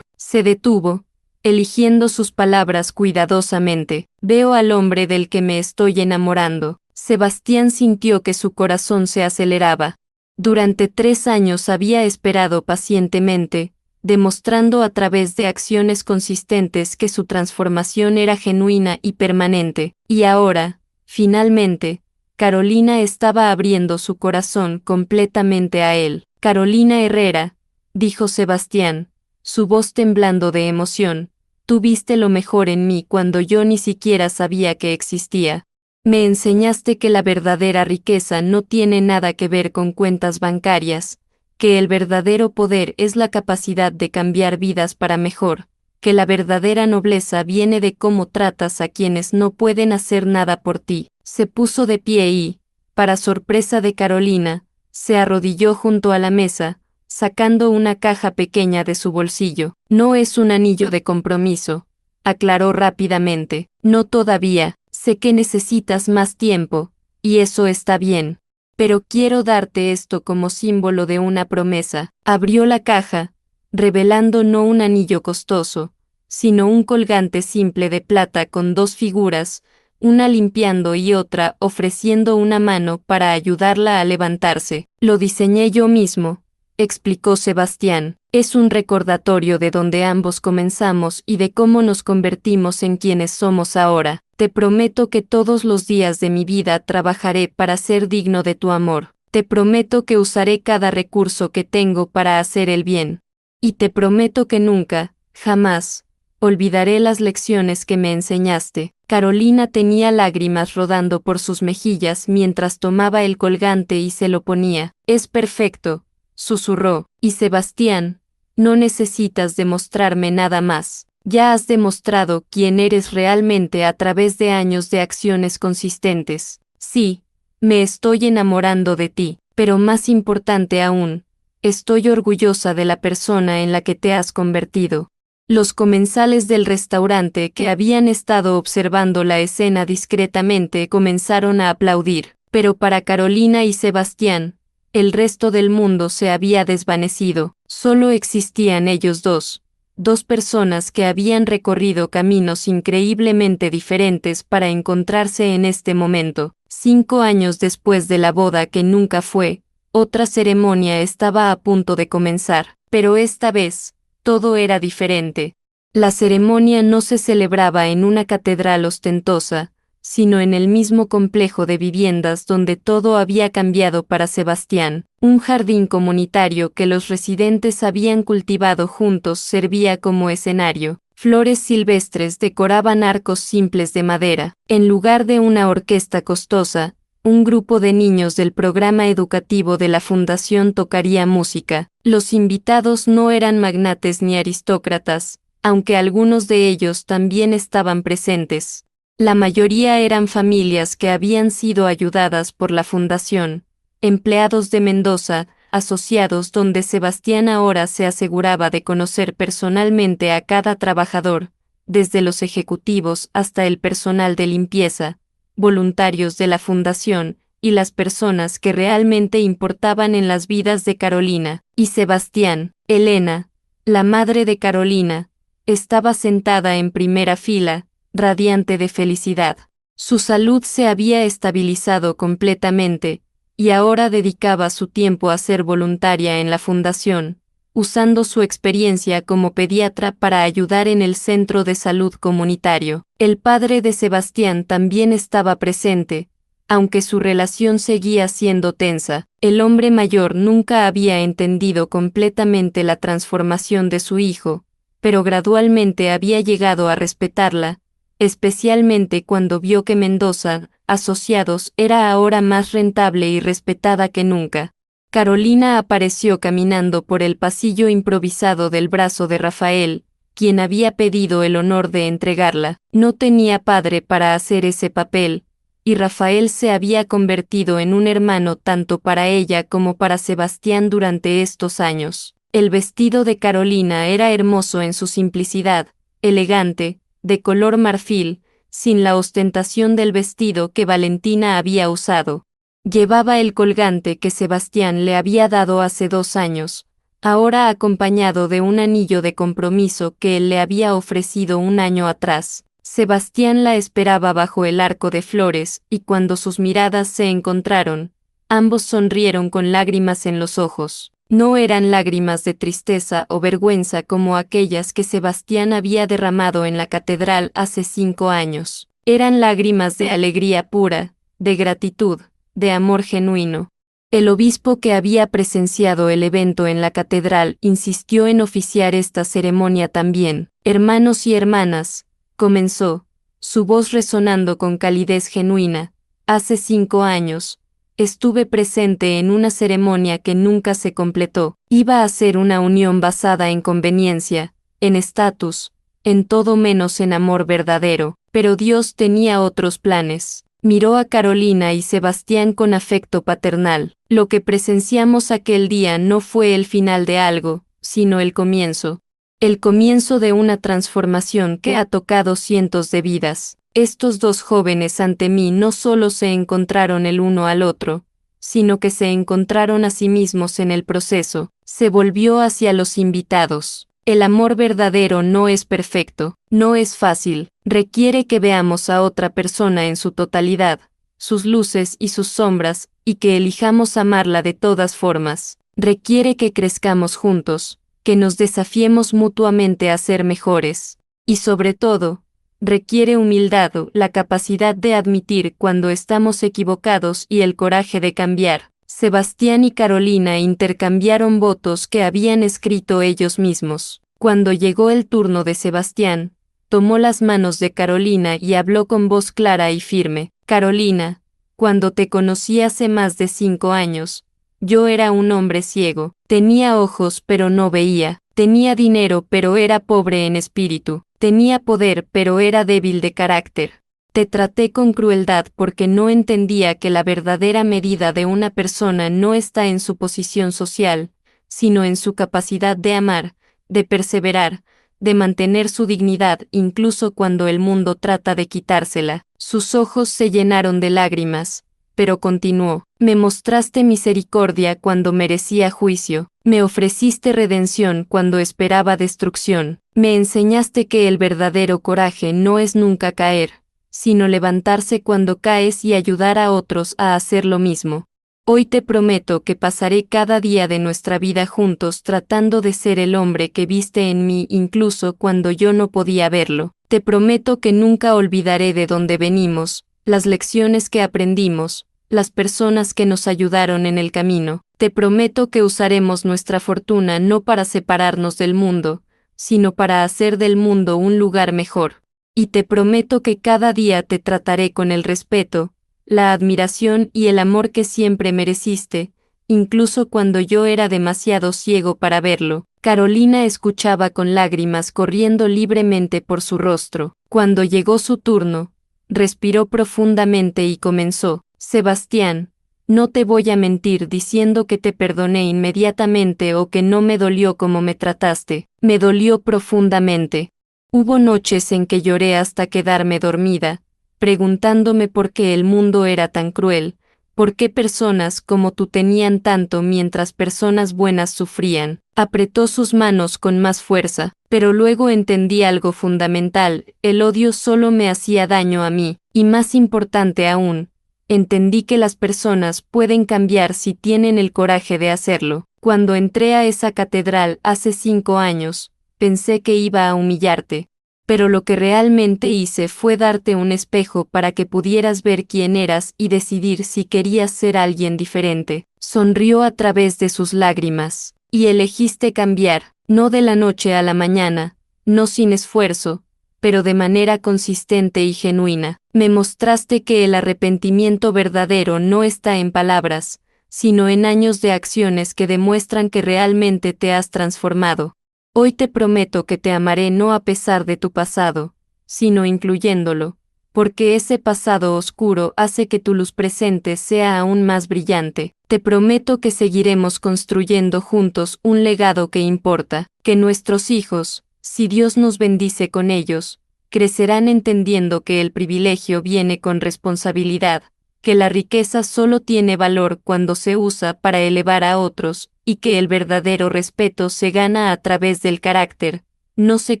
Speaker 1: Se detuvo, eligiendo sus palabras cuidadosamente. Veo al hombre del que me estoy enamorando. Sebastián sintió que su corazón se aceleraba. Durante 3 años había esperado pacientemente, demostrando a través de acciones consistentes que su transformación era genuina y permanente. Y ahora, finalmente, Carolina estaba abriendo su corazón completamente a él. Carolina Herrera, dijo Sebastián, su voz temblando de emoción, tú viste lo mejor en mí cuando yo ni siquiera sabía que existía. Me enseñaste que la verdadera riqueza no tiene nada que ver con cuentas bancarias, que el verdadero poder es la capacidad de cambiar vidas para mejor, que la verdadera nobleza viene de cómo tratas a quienes no pueden hacer nada por ti. Se puso de pie y, para sorpresa de Carolina, se arrodilló junto a la mesa, sacando una caja pequeña de su bolsillo. No es un anillo de compromiso, aclaró rápidamente. No todavía, sé que necesitas más tiempo, y eso está bien. Pero quiero darte esto como símbolo de una promesa. Abrió la caja, revelando no un anillo costoso, sino un colgante simple de plata con 2 figuras, una limpiando y otra ofreciendo una mano para ayudarla a levantarse. Lo diseñé yo mismo, explicó Sebastián. Es un recordatorio de donde ambos comenzamos y de cómo nos convertimos en quienes somos ahora. Te prometo que todos los días de mi vida trabajaré para ser digno de tu amor. Te prometo que usaré cada recurso que tengo para hacer el bien. Y te prometo que nunca, jamás, olvidaré las lecciones que me enseñaste. Carolina tenía lágrimas rodando por sus mejillas mientras tomaba el colgante y se lo ponía. Es perfecto, susurró. Y Sebastián, no necesitas demostrarme nada más. Ya has demostrado quién eres realmente a través de años de acciones consistentes. Sí, me estoy enamorando de ti, pero más importante aún, estoy orgullosa de la persona en la que te has convertido. Los comensales del restaurante que habían estado observando la escena discretamente comenzaron a aplaudir, pero para Carolina y Sebastián, el resto del mundo se había desvanecido. Solo existían ellos dos personas que habían recorrido caminos increíblemente diferentes para encontrarse en este momento. 5 años después de la boda que nunca fue, otra ceremonia estaba a punto de comenzar, pero esta vez, todo era diferente. La ceremonia no se celebraba en una catedral ostentosa, sino en el mismo complejo de viviendas donde todo había cambiado para Sebastián. Un jardín comunitario que los residentes habían cultivado juntos servía como escenario. Flores silvestres decoraban arcos simples de madera. En lugar de una orquesta costosa, un grupo de niños del programa educativo de la fundación tocaría música. Los invitados no eran magnates ni aristócratas, aunque algunos de ellos también estaban presentes. La mayoría eran familias que habían sido ayudadas por la fundación, empleados de Mendoza, asociados donde Sebastián ahora se aseguraba de conocer personalmente a cada trabajador, desde los ejecutivos hasta el personal de limpieza, voluntarios de la fundación, y las personas que realmente importaban en las vidas de Carolina. Y Sebastián, Elena, la madre de Carolina, estaba sentada en primera fila, radiante de felicidad. Su salud se había estabilizado completamente, y ahora dedicaba su tiempo a ser voluntaria en la fundación, usando su experiencia como pediatra para ayudar en el centro de salud comunitario. El padre de Sebastián también estaba presente, aunque su relación seguía siendo tensa. El hombre mayor nunca había entendido completamente la transformación de su hijo, pero gradualmente había llegado a respetarla, especialmente cuando vio que Mendoza, Asociados, era ahora más rentable y respetada que nunca. Carolina apareció caminando por el pasillo improvisado del brazo de Rafael, quien había pedido el honor de entregarla. No tenía padre para hacer ese papel, y Rafael se había convertido en un hermano tanto para ella como para Sebastián durante estos años. El vestido de Carolina era hermoso en su simplicidad, elegante, de color marfil, sin la ostentación del vestido que Valentina había usado. Llevaba el colgante que Sebastián le había dado hace 2 años, ahora acompañado de un anillo de compromiso que él le había ofrecido 1 año atrás. Sebastián la esperaba bajo el arco de flores, y cuando sus miradas se encontraron, ambos sonrieron con lágrimas en los ojos. No eran lágrimas de tristeza o vergüenza como aquellas que Sebastián había derramado en la catedral hace 5 años. Eran lágrimas de alegría pura, de gratitud, de amor genuino. El obispo que había presenciado el evento en la catedral insistió en oficiar esta ceremonia también. Hermanos y hermanas, comenzó, su voz resonando con calidez genuina. Hace 5 años, estuve presente en una ceremonia que nunca se completó. Iba a ser una unión basada en conveniencia, en estatus, en todo menos en amor verdadero, pero Dios tenía otros planes. Miró a Carolina y Sebastián con afecto paternal. Lo que presenciamos aquel día no fue el final de algo, sino el comienzo. El comienzo de una transformación que ha tocado cientos de vidas. Estos 2 jóvenes ante mí no solo se encontraron el uno al otro, sino que se encontraron a sí mismos en el proceso. Se volvió hacia los invitados. El amor verdadero no es perfecto, no es fácil, requiere que veamos a otra persona en su totalidad, sus luces y sus sombras, y que elijamos amarla de todas formas. Requiere que crezcamos juntos, que nos desafiemos mutuamente a ser mejores. Y sobre todo, requiere humildad, la capacidad de admitir cuando estamos equivocados y el coraje de cambiar. Sebastián y Carolina intercambiaron votos que habían escrito ellos mismos. Cuando llegó el turno de Sebastián, tomó las manos de Carolina y habló con voz clara y firme. Carolina, cuando te conocí hace más de 5 años, yo era un hombre ciego. Tenía ojos pero no veía. Tenía dinero pero era pobre en espíritu. Tenía poder pero era débil de carácter. Te traté con crueldad porque no entendía que la verdadera medida de una persona no está en su posición social, sino en su capacidad de amar, de perseverar, de mantener su dignidad incluso cuando el mundo trata de quitársela. Sus ojos se llenaron de lágrimas, pero continuó. Me mostraste misericordia cuando merecía juicio. Me ofreciste redención cuando esperaba destrucción. Me enseñaste que el verdadero coraje no es nunca caer, sino levantarse cuando caes y ayudar a otros a hacer lo mismo. Hoy te prometo que pasaré cada día de nuestra vida juntos tratando de ser el hombre que viste en mí incluso cuando yo no podía verlo. Te prometo que nunca olvidaré de dónde venimos, las lecciones que aprendimos, las personas que nos ayudaron en el camino. Te prometo que usaremos nuestra fortuna no para separarnos del mundo, sino para hacer del mundo un lugar mejor. Y te prometo que cada día te trataré con el respeto, la admiración y el amor que siempre mereciste, incluso cuando yo era demasiado ciego para verlo. Carolina escuchaba con lágrimas corriendo libremente por su rostro. Cuando llegó su turno, respiró profundamente y comenzó: Sebastián, no te voy a mentir diciendo que te perdoné inmediatamente o que no me dolió como me trataste. Me dolió profundamente. Hubo noches en que lloré hasta quedarme dormida, preguntándome por qué el mundo era tan cruel, por qué personas como tú tenían tanto mientras personas buenas sufrían. Apretó sus manos con más fuerza, pero luego entendí algo fundamental: el odio solo me hacía daño a mí, y más importante aún, entendí que las personas pueden cambiar si tienen el coraje de hacerlo. Cuando entré a esa catedral hace 5 años, pensé que iba a humillarte, pero lo que realmente hice fue darte un espejo para que pudieras ver quién eras y decidir si querías ser alguien diferente. Sonrió a través de sus lágrimas. Y elegiste cambiar, no de la noche a la mañana, no sin esfuerzo, pero de manera consistente y genuina. Me mostraste que el arrepentimiento verdadero no está en palabras, sino en años de acciones que demuestran que realmente te has transformado. Hoy te prometo que te amaré no a pesar de tu pasado, sino incluyéndolo, porque ese pasado oscuro hace que tu luz presente sea aún más brillante. Te prometo que seguiremos construyendo juntos un legado que importa, que nuestros hijos, si Dios nos bendice con ellos, crecerán entendiendo que el privilegio viene con responsabilidad, que la riqueza solo tiene valor cuando se usa para elevar a otros, y que el verdadero respeto se gana a través del carácter, no se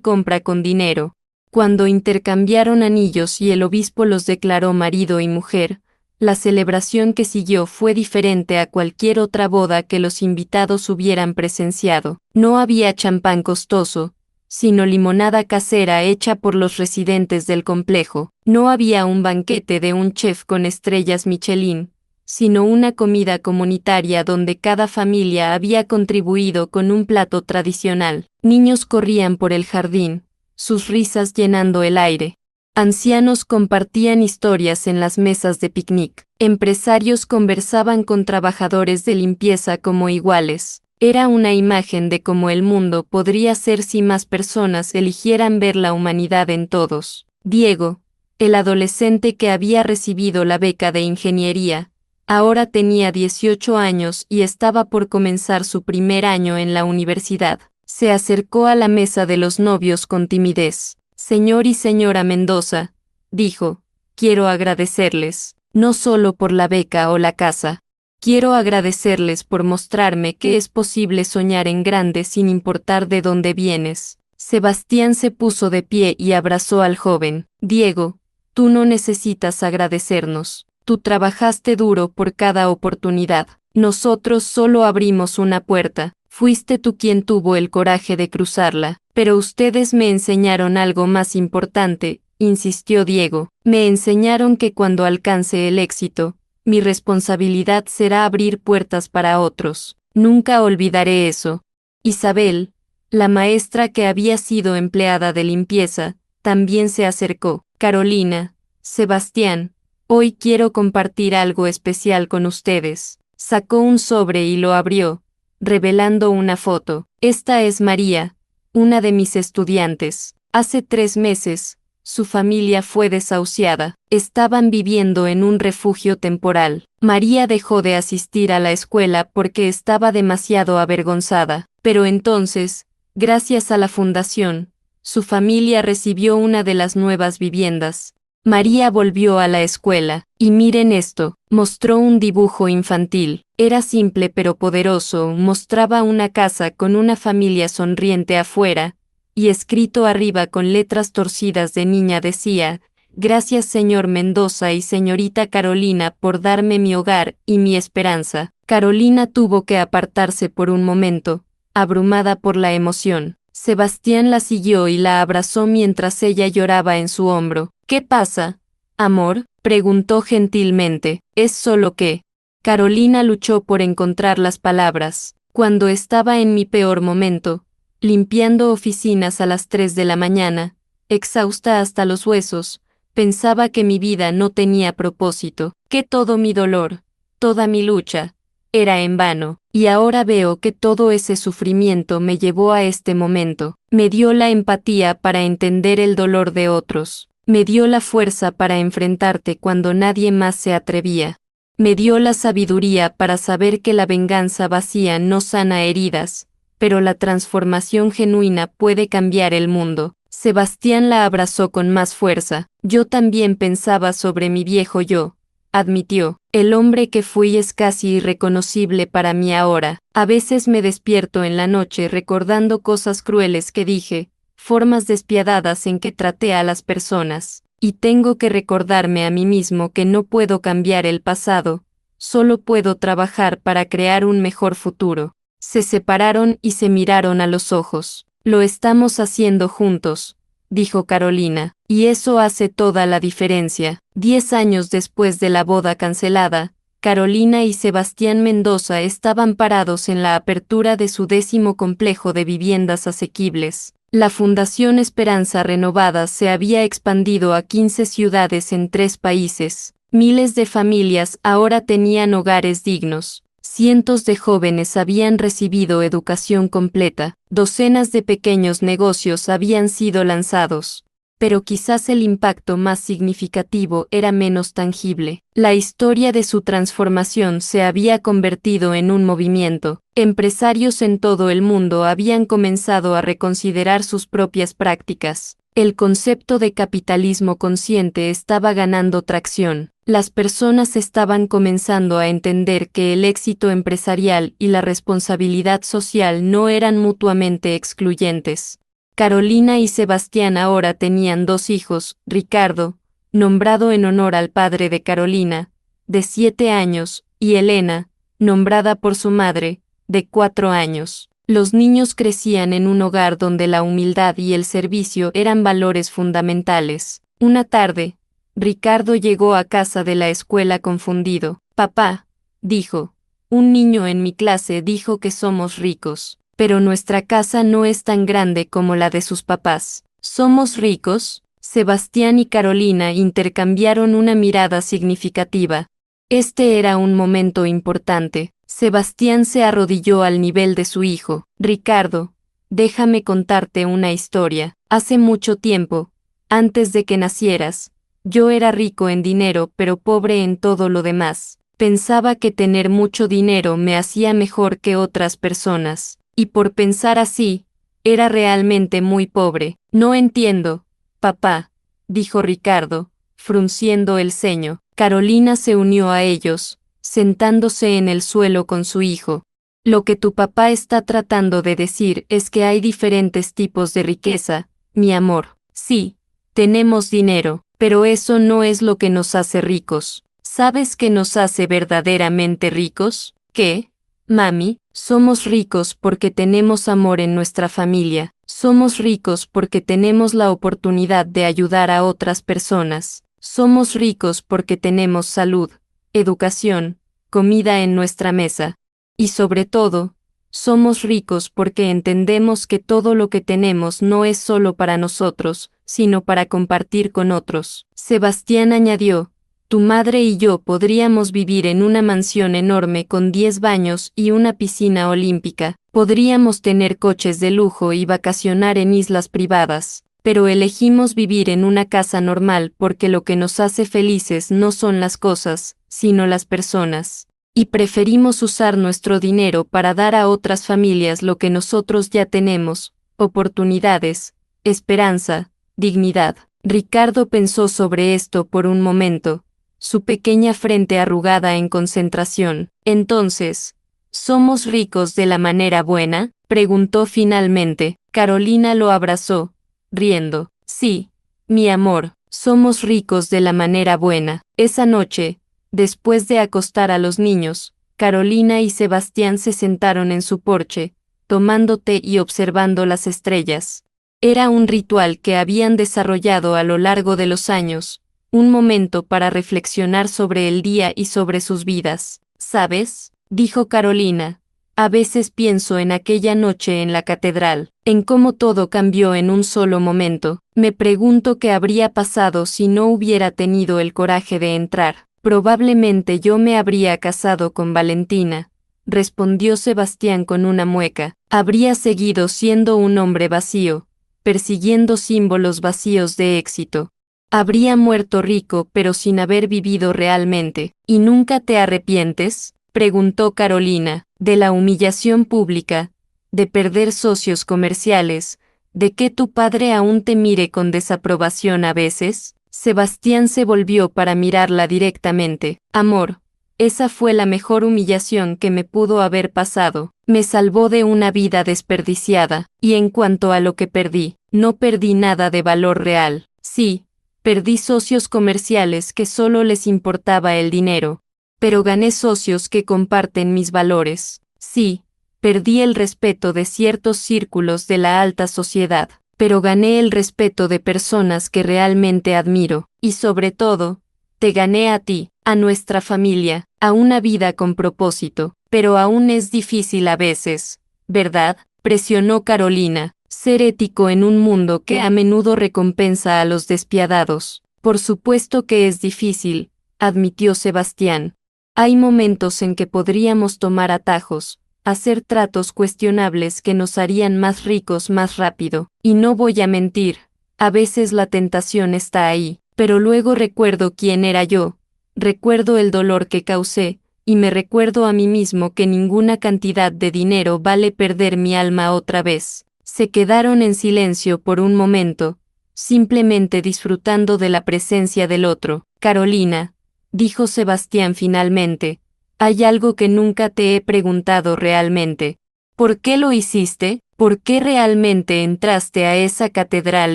Speaker 1: compra con dinero. Cuando intercambiaron anillos y el obispo los declaró marido y mujer, la celebración que siguió fue diferente a cualquier otra boda que los invitados hubieran presenciado. No había champán costoso, sino limonada casera hecha por los residentes del complejo. No había un banquete de un chef con estrellas Michelin, sino una comida comunitaria donde cada familia había contribuido con un plato tradicional. Niños corrían por el jardín, sus risas llenando el aire. Ancianos compartían historias en las mesas de picnic. Empresarios conversaban con trabajadores de limpieza como iguales. Era una imagen de cómo el mundo podría ser si más personas eligieran ver la humanidad en todos. Diego, el adolescente que había recibido la beca de ingeniería, ahora tenía 18 años y estaba por comenzar su primer año en la universidad. Se acercó a la mesa de los novios con timidez. Señor y señora Mendoza, dijo, quiero agradecerles, no solo por la beca o la casa. Quiero agradecerles por mostrarme que es posible soñar en grande sin importar de dónde vienes. Sebastián se puso de pie y abrazó al joven. Diego, tú no necesitas agradecernos. Tú trabajaste duro por cada oportunidad. Nosotros solo abrimos una puerta. Fuiste tú quien tuvo el coraje de cruzarla. Pero ustedes me enseñaron algo más importante, insistió Diego. Me enseñaron que cuando alcance el éxito, mi responsabilidad será abrir puertas para otros. Nunca olvidaré eso. Isabel, la maestra que había sido empleada de limpieza, también se acercó. Carolina, Sebastián, hoy quiero compartir algo especial con ustedes. Sacó un sobre y lo abrió, revelando una foto. Esta es María, una de mis estudiantes. Hace 3 meses, su familia fue desahuciada. Estaban viviendo en un refugio temporal. María dejó de asistir a la escuela porque estaba demasiado avergonzada. Pero entonces, gracias a la fundación, su familia recibió una de las nuevas viviendas. María volvió a la escuela, y miren esto, mostró un dibujo infantil. Era simple pero poderoso, mostraba una casa con una familia sonriente afuera, y escrito arriba con letras torcidas de niña decía, Gracias señor Mendoza y señorita Carolina por darme mi hogar y mi esperanza. Carolina tuvo que apartarse por un momento, abrumada por la emoción. Sebastián la siguió y la abrazó mientras ella lloraba en su hombro. ¿Qué pasa, amor?, preguntó gentilmente. Es solo que... Carolina luchó por encontrar las palabras. Cuando estaba en mi peor momento, limpiando oficinas a las 3 de la mañana, exhausta hasta los huesos, pensaba que mi vida no tenía propósito, que todo mi dolor, toda mi lucha, era en vano, y ahora veo que todo ese sufrimiento me llevó a este momento. Me dio la empatía para entender el dolor de otros, me dio la fuerza para enfrentarte cuando nadie más se atrevía. Me dio la sabiduría para saber que la venganza vacía no sana heridas, pero la transformación genuina puede cambiar el mundo. Sebastián la abrazó con más fuerza. Yo también pensaba sobre mi viejo yo, admitió. El hombre que fui es casi irreconocible para mí ahora. A veces me despierto en la noche recordando cosas crueles que dije, formas despiadadas en que traté a las personas. Y tengo que recordarme a mí mismo que no puedo cambiar el pasado, solo puedo trabajar para crear un mejor futuro. Se separaron y se miraron a los ojos. Lo estamos haciendo juntos, dijo Carolina, y eso hace toda la diferencia. 10 años después de la boda cancelada, Carolina y Sebastián Mendoza estaban parados en la apertura de su 10º complejo de viviendas asequibles. La Fundación Esperanza Renovada se había expandido a 15 ciudades en 3 países. Miles de familias ahora tenían hogares dignos. Cientos de jóvenes habían recibido educación completa. Docenas de pequeños negocios habían sido lanzados. Pero quizás el impacto más significativo era menos tangible. La historia de su transformación se había convertido en un movimiento. Empresarios en todo el mundo habían comenzado a reconsiderar sus propias prácticas. El concepto de capitalismo consciente estaba ganando tracción. Las personas estaban comenzando a entender que el éxito empresarial y la responsabilidad social no eran mutuamente excluyentes. Carolina y Sebastián ahora tenían 2 hijos, Ricardo, nombrado en honor al padre de Carolina, de 7 años, y Elena, nombrada por su madre, de 4 años. Los niños crecían en un hogar donde la humildad y el servicio eran valores fundamentales. Una tarde, Ricardo llegó a casa de la escuela confundido. Papá, dijo, un niño en mi clase dijo que somos ricos. Pero nuestra casa no es tan grande como la de sus papás. ¿Somos ricos? Sebastián y Carolina intercambiaron una mirada significativa. Este era un momento importante. Sebastián se arrodilló al nivel de su hijo. Ricardo, déjame contarte una historia. Hace mucho tiempo, antes de que nacieras, yo era rico en dinero pero pobre en todo lo demás. Pensaba que tener mucho dinero me hacía mejor que otras personas. Y por pensar así, era realmente muy pobre. No entiendo, papá, dijo Ricardo, frunciendo el ceño. Carolina se unió a ellos, sentándose en el suelo con su hijo. Lo que tu papá está tratando de decir es que hay diferentes tipos de riqueza, mi amor. Sí, tenemos dinero, pero eso no es lo que nos hace ricos. ¿Sabes qué nos hace verdaderamente ricos? ¿Qué? Mami, somos ricos porque tenemos amor en nuestra familia, somos ricos porque tenemos la oportunidad de ayudar a otras personas, somos ricos porque tenemos salud, educación, comida en nuestra mesa, y sobre todo, somos ricos porque entendemos que todo lo que tenemos no es solo para nosotros, sino para compartir con otros. Sebastián añadió, tu madre y yo podríamos vivir en una mansión enorme con 10 baños y una piscina olímpica, podríamos tener coches de lujo y vacacionar en islas privadas, pero elegimos vivir en una casa normal porque lo que nos hace felices no son las cosas, sino las personas. Y preferimos usar nuestro dinero para dar a otras familias lo que nosotros ya tenemos, oportunidades, esperanza, dignidad. Ricardo pensó sobre esto por un momento, su pequeña frente arrugada en concentración. Entonces, ¿somos ricos de la manera buena?, preguntó finalmente. Carolina lo abrazó, riendo. Sí, mi amor, Somos ricos de la manera buena. Esa noche, después de acostar a los niños, Carolina y Sebastián se sentaron en su porche, tomando té y observando las estrellas. Era un ritual que habían desarrollado a lo largo de los años, un momento para reflexionar sobre el día y sobre sus vidas. ¿Sabes?, dijo Carolina. A veces pienso en aquella noche en la catedral, en cómo todo cambió en un solo momento. Me pregunto qué habría pasado si no hubiera tenido el coraje de entrar. Probablemente yo me habría casado con Valentina, respondió Sebastián con una mueca. Habría seguido siendo un hombre vacío, persiguiendo símbolos vacíos de éxito. Habría muerto rico pero sin haber vivido realmente. ¿Y nunca te arrepientes?, preguntó Carolina, de la humillación pública, de perder socios comerciales, de que tu padre aún te mire con desaprobación a veces. Sebastián se volvió para mirarla directamente. Amor, esa fue la mejor humillación que me pudo haber pasado. Me salvó de una vida desperdiciada, y en cuanto a lo que perdí, no perdí nada de valor real. Sí, perdí socios comerciales que solo les importaba el dinero, pero gané socios que comparten mis valores. Sí, perdí el respeto de ciertos círculos de la alta sociedad, pero gané el respeto de personas que realmente admiro, y sobre todo, te gané a ti, a nuestra familia, a una vida con propósito. Pero aún es difícil a veces, ¿verdad?, presionó Carolina, ser ético en un mundo que a menudo recompensa a los despiadados. Por supuesto que es difícil, admitió Sebastián. Hay momentos en que podríamos tomar atajos, hacer tratos cuestionables que nos harían más ricos más rápido, y no voy a mentir, a veces la tentación está ahí, pero luego recuerdo quién era yo, recuerdo el dolor que causé, y me recuerdo a mí mismo que ninguna cantidad de dinero vale perder mi alma otra vez. Se quedaron en silencio por un momento, simplemente disfrutando de la presencia del otro. Carolina, dijo Sebastián finalmente, hay algo que nunca te he preguntado realmente. ¿Por qué lo hiciste? ¿Por qué realmente entraste a esa catedral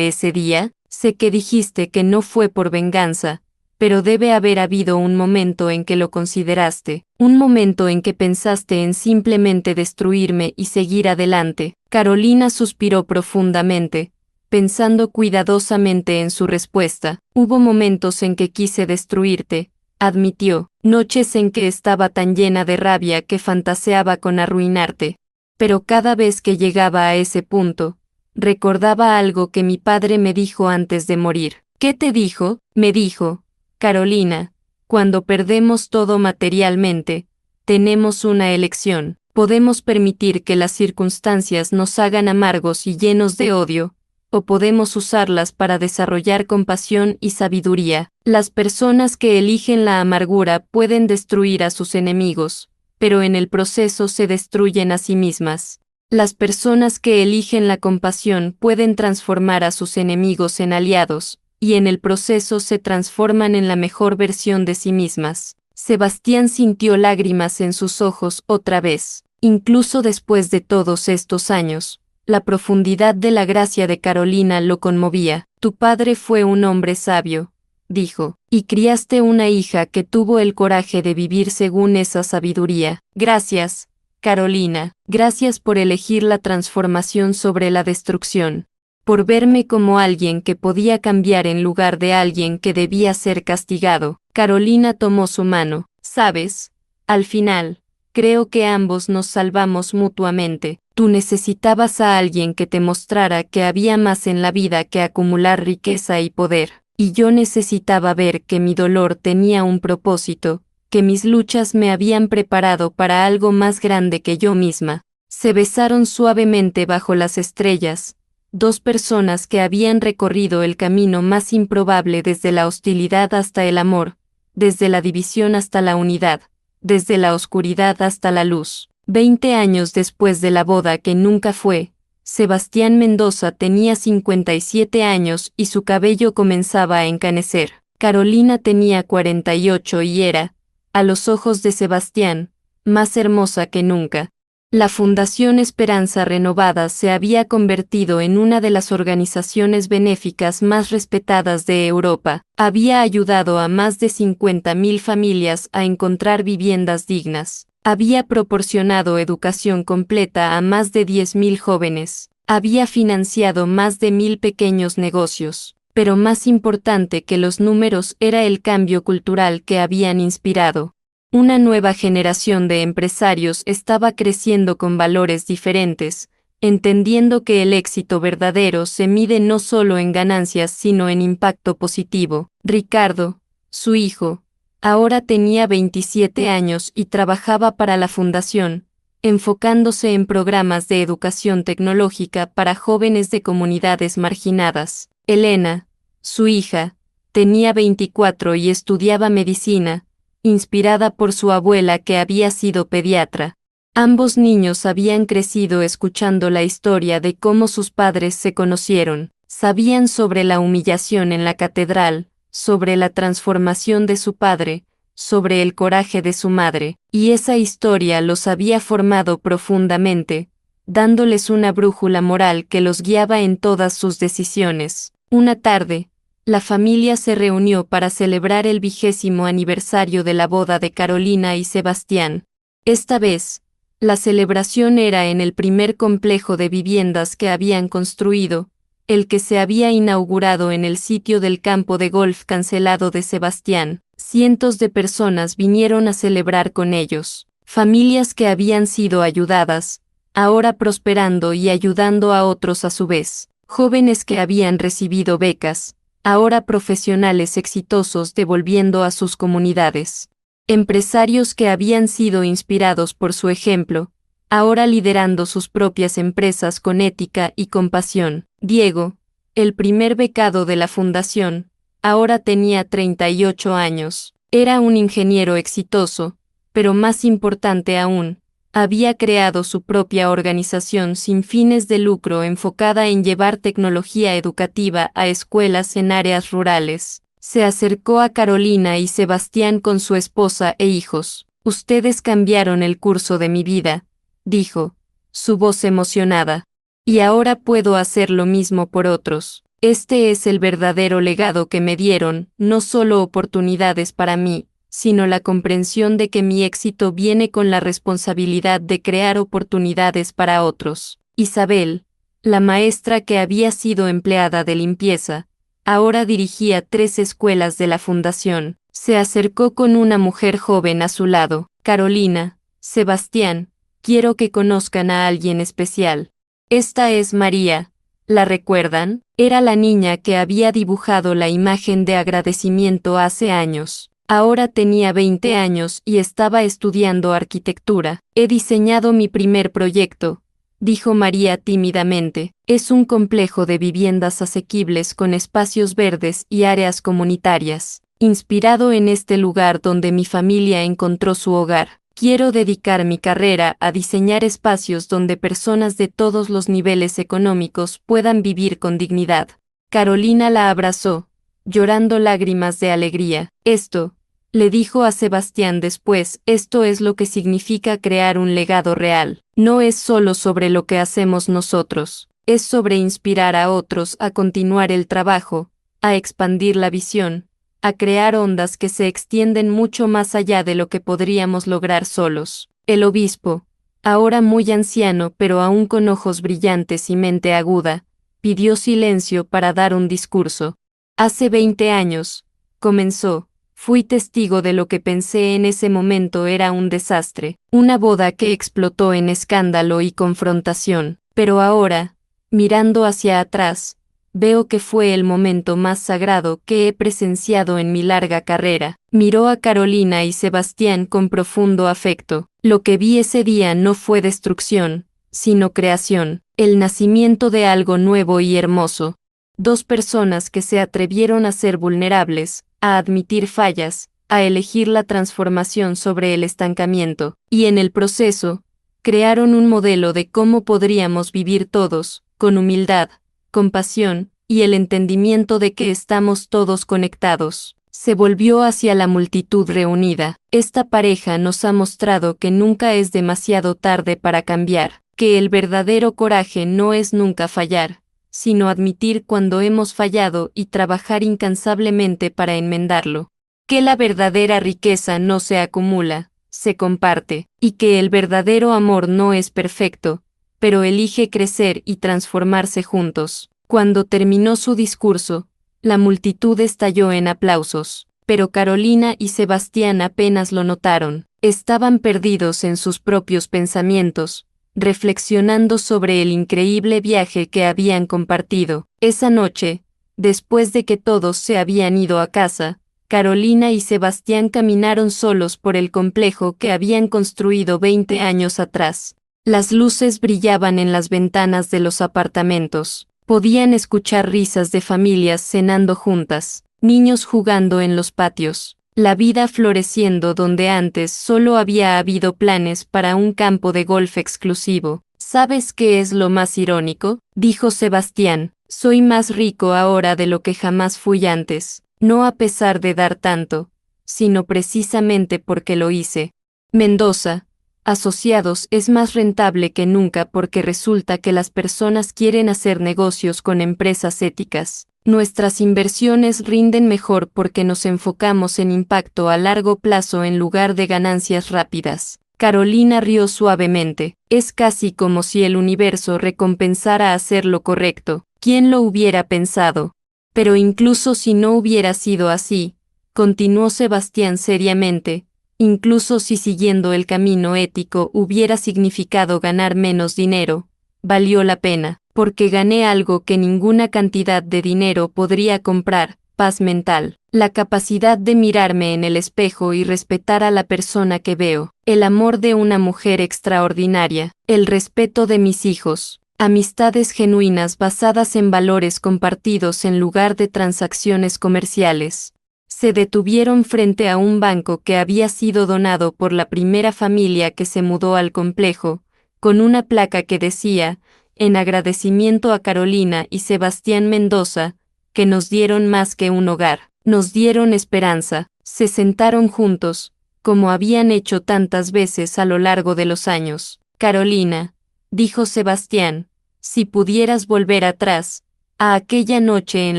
Speaker 1: ese día? Sé que dijiste que no fue por venganza, pero debe haber habido un momento en que lo consideraste, un momento en que pensaste en simplemente destruirme y seguir adelante. Carolina suspiró profundamente, pensando cuidadosamente en su respuesta. Hubo momentos en que quise destruirte, admitió, noches en que estaba tan llena de rabia que fantaseaba con arruinarte. Pero cada vez que llegaba a ese punto, recordaba algo que mi padre me dijo antes de morir. ¿Qué te dijo? Me dijo, Carolina, cuando perdemos todo materialmente, tenemos una elección. Podemos permitir que las circunstancias nos hagan amargos y llenos de odio, o podemos usarlas para desarrollar compasión y sabiduría. Las personas que eligen la amargura pueden destruir a sus enemigos, pero en el proceso se destruyen a sí mismas. Las personas que eligen la compasión pueden transformar a sus enemigos en aliados, y en el proceso se transforman en la mejor versión de sí mismas. Sebastián sintió lágrimas en sus ojos otra vez. Incluso después de todos estos años, la profundidad de la gracia de Carolina lo conmovía. Tu padre fue un hombre sabio, dijo, y criaste una hija que tuvo el coraje de vivir según esa sabiduría. Gracias, Carolina, gracias por elegir la transformación sobre la destrucción, por verme como alguien que podía cambiar en lugar de alguien que debía ser castigado. Carolina tomó su mano. ¿Sabes? Al final, creo que ambos nos salvamos mutuamente. Tú necesitabas a alguien que te mostrara que había más en la vida que acumular riqueza y poder, y yo necesitaba ver que mi dolor tenía un propósito, que mis luchas me habían preparado para algo más grande que yo misma. Se besaron suavemente bajo las estrellas, dos personas que habían recorrido el camino más improbable desde la hostilidad hasta el amor, desde la división hasta la unidad, desde la oscuridad hasta la luz. 20 años después de la boda que nunca fue, Sebastián Mendoza tenía 57 años y su cabello comenzaba a encanecer. Carolina tenía 48 y era, a los ojos de Sebastián, más hermosa que nunca. La Fundación Esperanza Renovada se había convertido en una de las organizaciones benéficas más respetadas de Europa. Había ayudado a más de 50.000 familias a encontrar viviendas dignas. Había proporcionado educación completa a más de 10.000 jóvenes. Había financiado más de 1.000 pequeños negocios. Pero más importante que los números era el cambio cultural que habían inspirado. Una nueva generación de empresarios estaba creciendo con valores diferentes, entendiendo que el éxito verdadero se mide no solo en ganancias sino en impacto positivo. Ricardo, su hijo, ahora tenía 27 años y trabajaba para la fundación, enfocándose en programas de educación tecnológica para jóvenes de comunidades marginadas. Elena, su hija, tenía 24 y estudiaba medicina, inspirada por su abuela que había sido pediatra. Ambos niños habían crecido escuchando la historia de cómo sus padres se conocieron, sabían sobre la humillación en la catedral, sobre la transformación de su padre, sobre el coraje de su madre, y esa historia los había formado profundamente, dándoles una brújula moral que los guiaba en todas sus decisiones. Una tarde, la familia se reunió para celebrar el 20º aniversario de la boda de Carolina y Sebastián. Esta vez, la celebración era en el primer complejo de viviendas que habían construido, el que se había inaugurado en el sitio del campo de golf cancelado de Sebastián. Cientos de personas vinieron a celebrar con ellos, familias que habían sido ayudadas, ahora prosperando y ayudando a otros a su vez, jóvenes que habían recibido becas, ahora profesionales exitosos devolviendo a sus comunidades, empresarios que habían sido inspirados por su ejemplo, ahora liderando sus propias empresas con ética y compasión. Diego, el primer becado de la fundación, ahora tenía 38 años, era un ingeniero exitoso, pero más importante aún, había creado su propia organización sin fines de lucro enfocada en llevar tecnología educativa a escuelas en áreas rurales. Se acercó a Carolina y Sebastián con su esposa e hijos. «Ustedes cambiaron el curso de mi vida», dijo, su voz emocionada. «Y ahora puedo hacer lo mismo por otros. Este es el verdadero legado que me dieron, no solo oportunidades para mí, sino la comprensión de que mi éxito viene con la responsabilidad de crear oportunidades para otros». Isabel, la maestra que había sido empleada de limpieza, ahora dirigía 3 escuelas de la fundación. Se acercó con una mujer joven a su lado. «Carolina, Sebastián, quiero que conozcan a alguien especial. Esta es María, ¿la recuerdan? Era la niña que había dibujado la imagen de agradecimiento hace años. Ahora tenía 20 años y estaba estudiando arquitectura. He diseñado mi primer proyecto», dijo María tímidamente. «Es un complejo de viviendas asequibles con espacios verdes y áreas comunitarias, inspirado en este lugar donde mi familia encontró su hogar. Quiero dedicar mi carrera a diseñar espacios donde personas de todos los niveles económicos puedan vivir con dignidad». Carolina la abrazó, llorando lágrimas de alegría. «Esto», le dijo a Sebastián después, «esto es lo que significa crear un legado real. No es solo sobre lo que hacemos nosotros, es sobre inspirar a otros a continuar el trabajo, a expandir la visión, a crear ondas que se extienden mucho más allá de lo que podríamos lograr solos». El obispo, ahora muy anciano pero aún con ojos brillantes y mente aguda, pidió silencio para dar un discurso. «Hace 20 años», comenzó, «fui testigo de lo que pensé en ese momento era un desastre, una boda que explotó en escándalo y confrontación. Pero ahora, mirando hacia atrás, veo que fue el momento más sagrado que he presenciado en mi larga carrera». Miró a Carolina y Sebastián con profundo afecto. «Lo que vi ese día no fue destrucción, sino creación, el nacimiento de algo nuevo y hermoso. 2 personas que se atrevieron a ser vulnerables, a admitir fallas, a elegir la transformación sobre el estancamiento, y en el proceso, crearon un modelo de cómo podríamos vivir todos, con humildad, compasión, y el entendimiento de que estamos todos conectados». Se volvió hacia la multitud reunida. Esta pareja nos ha mostrado que nunca es demasiado tarde para cambiar, que el verdadero coraje no es nunca fallar, sino admitir cuando hemos fallado y trabajar incansablemente para enmendarlo. Que la verdadera riqueza no se acumula, se comparte, y que el verdadero amor no es perfecto, pero elige crecer y transformarse juntos. Cuando terminó su discurso, la multitud estalló en aplausos, pero Carolina y Sebastián apenas lo notaron. Estaban perdidos en sus propios pensamientos, reflexionando sobre el increíble viaje que habían compartido. Esa noche, después de que todos se habían ido a casa, Carolina y Sebastián caminaron solos por el complejo que habían construido 20 años atrás. Las luces brillaban en las ventanas de los apartamentos. Podían escuchar risas de familias cenando juntas, niños jugando en los patios, la vida floreciendo donde antes solo había habido planes para un campo de golf exclusivo. ¿Sabes qué es lo más irónico?, dijo Sebastián. Soy más rico ahora de lo que jamás fui antes, no a pesar de dar tanto, sino precisamente porque lo hice. Mendoza Asociados es más rentable que nunca porque resulta que las personas quieren hacer negocios con empresas éticas. Nuestras inversiones rinden mejor porque nos enfocamos en impacto a largo plazo en lugar de ganancias rápidas. Carolina rió suavemente. Es casi como si el universo recompensara hacer lo correcto. ¿Quién lo hubiera pensado? Pero incluso si no hubiera sido así, continuó Sebastián seriamente, incluso si siguiendo el camino ético hubiera significado ganar menos dinero, valió la pena, porque gané algo que ninguna cantidad de dinero podría comprar: paz mental, la capacidad de mirarme en el espejo y respetar a la persona que veo, el amor de una mujer extraordinaria, el respeto de mis hijos, amistades genuinas basadas en valores compartidos en lugar de transacciones comerciales. Se detuvieron frente a un banco que había sido donado por la primera familia que se mudó al complejo, con una placa que decía, en agradecimiento a Carolina y Sebastián Mendoza, que nos dieron más que un hogar, nos dieron esperanza. Se sentaron juntos, como habían hecho tantas veces a lo largo de los años. Carolina, dijo Sebastián, si pudieras volver atrás, a aquella noche en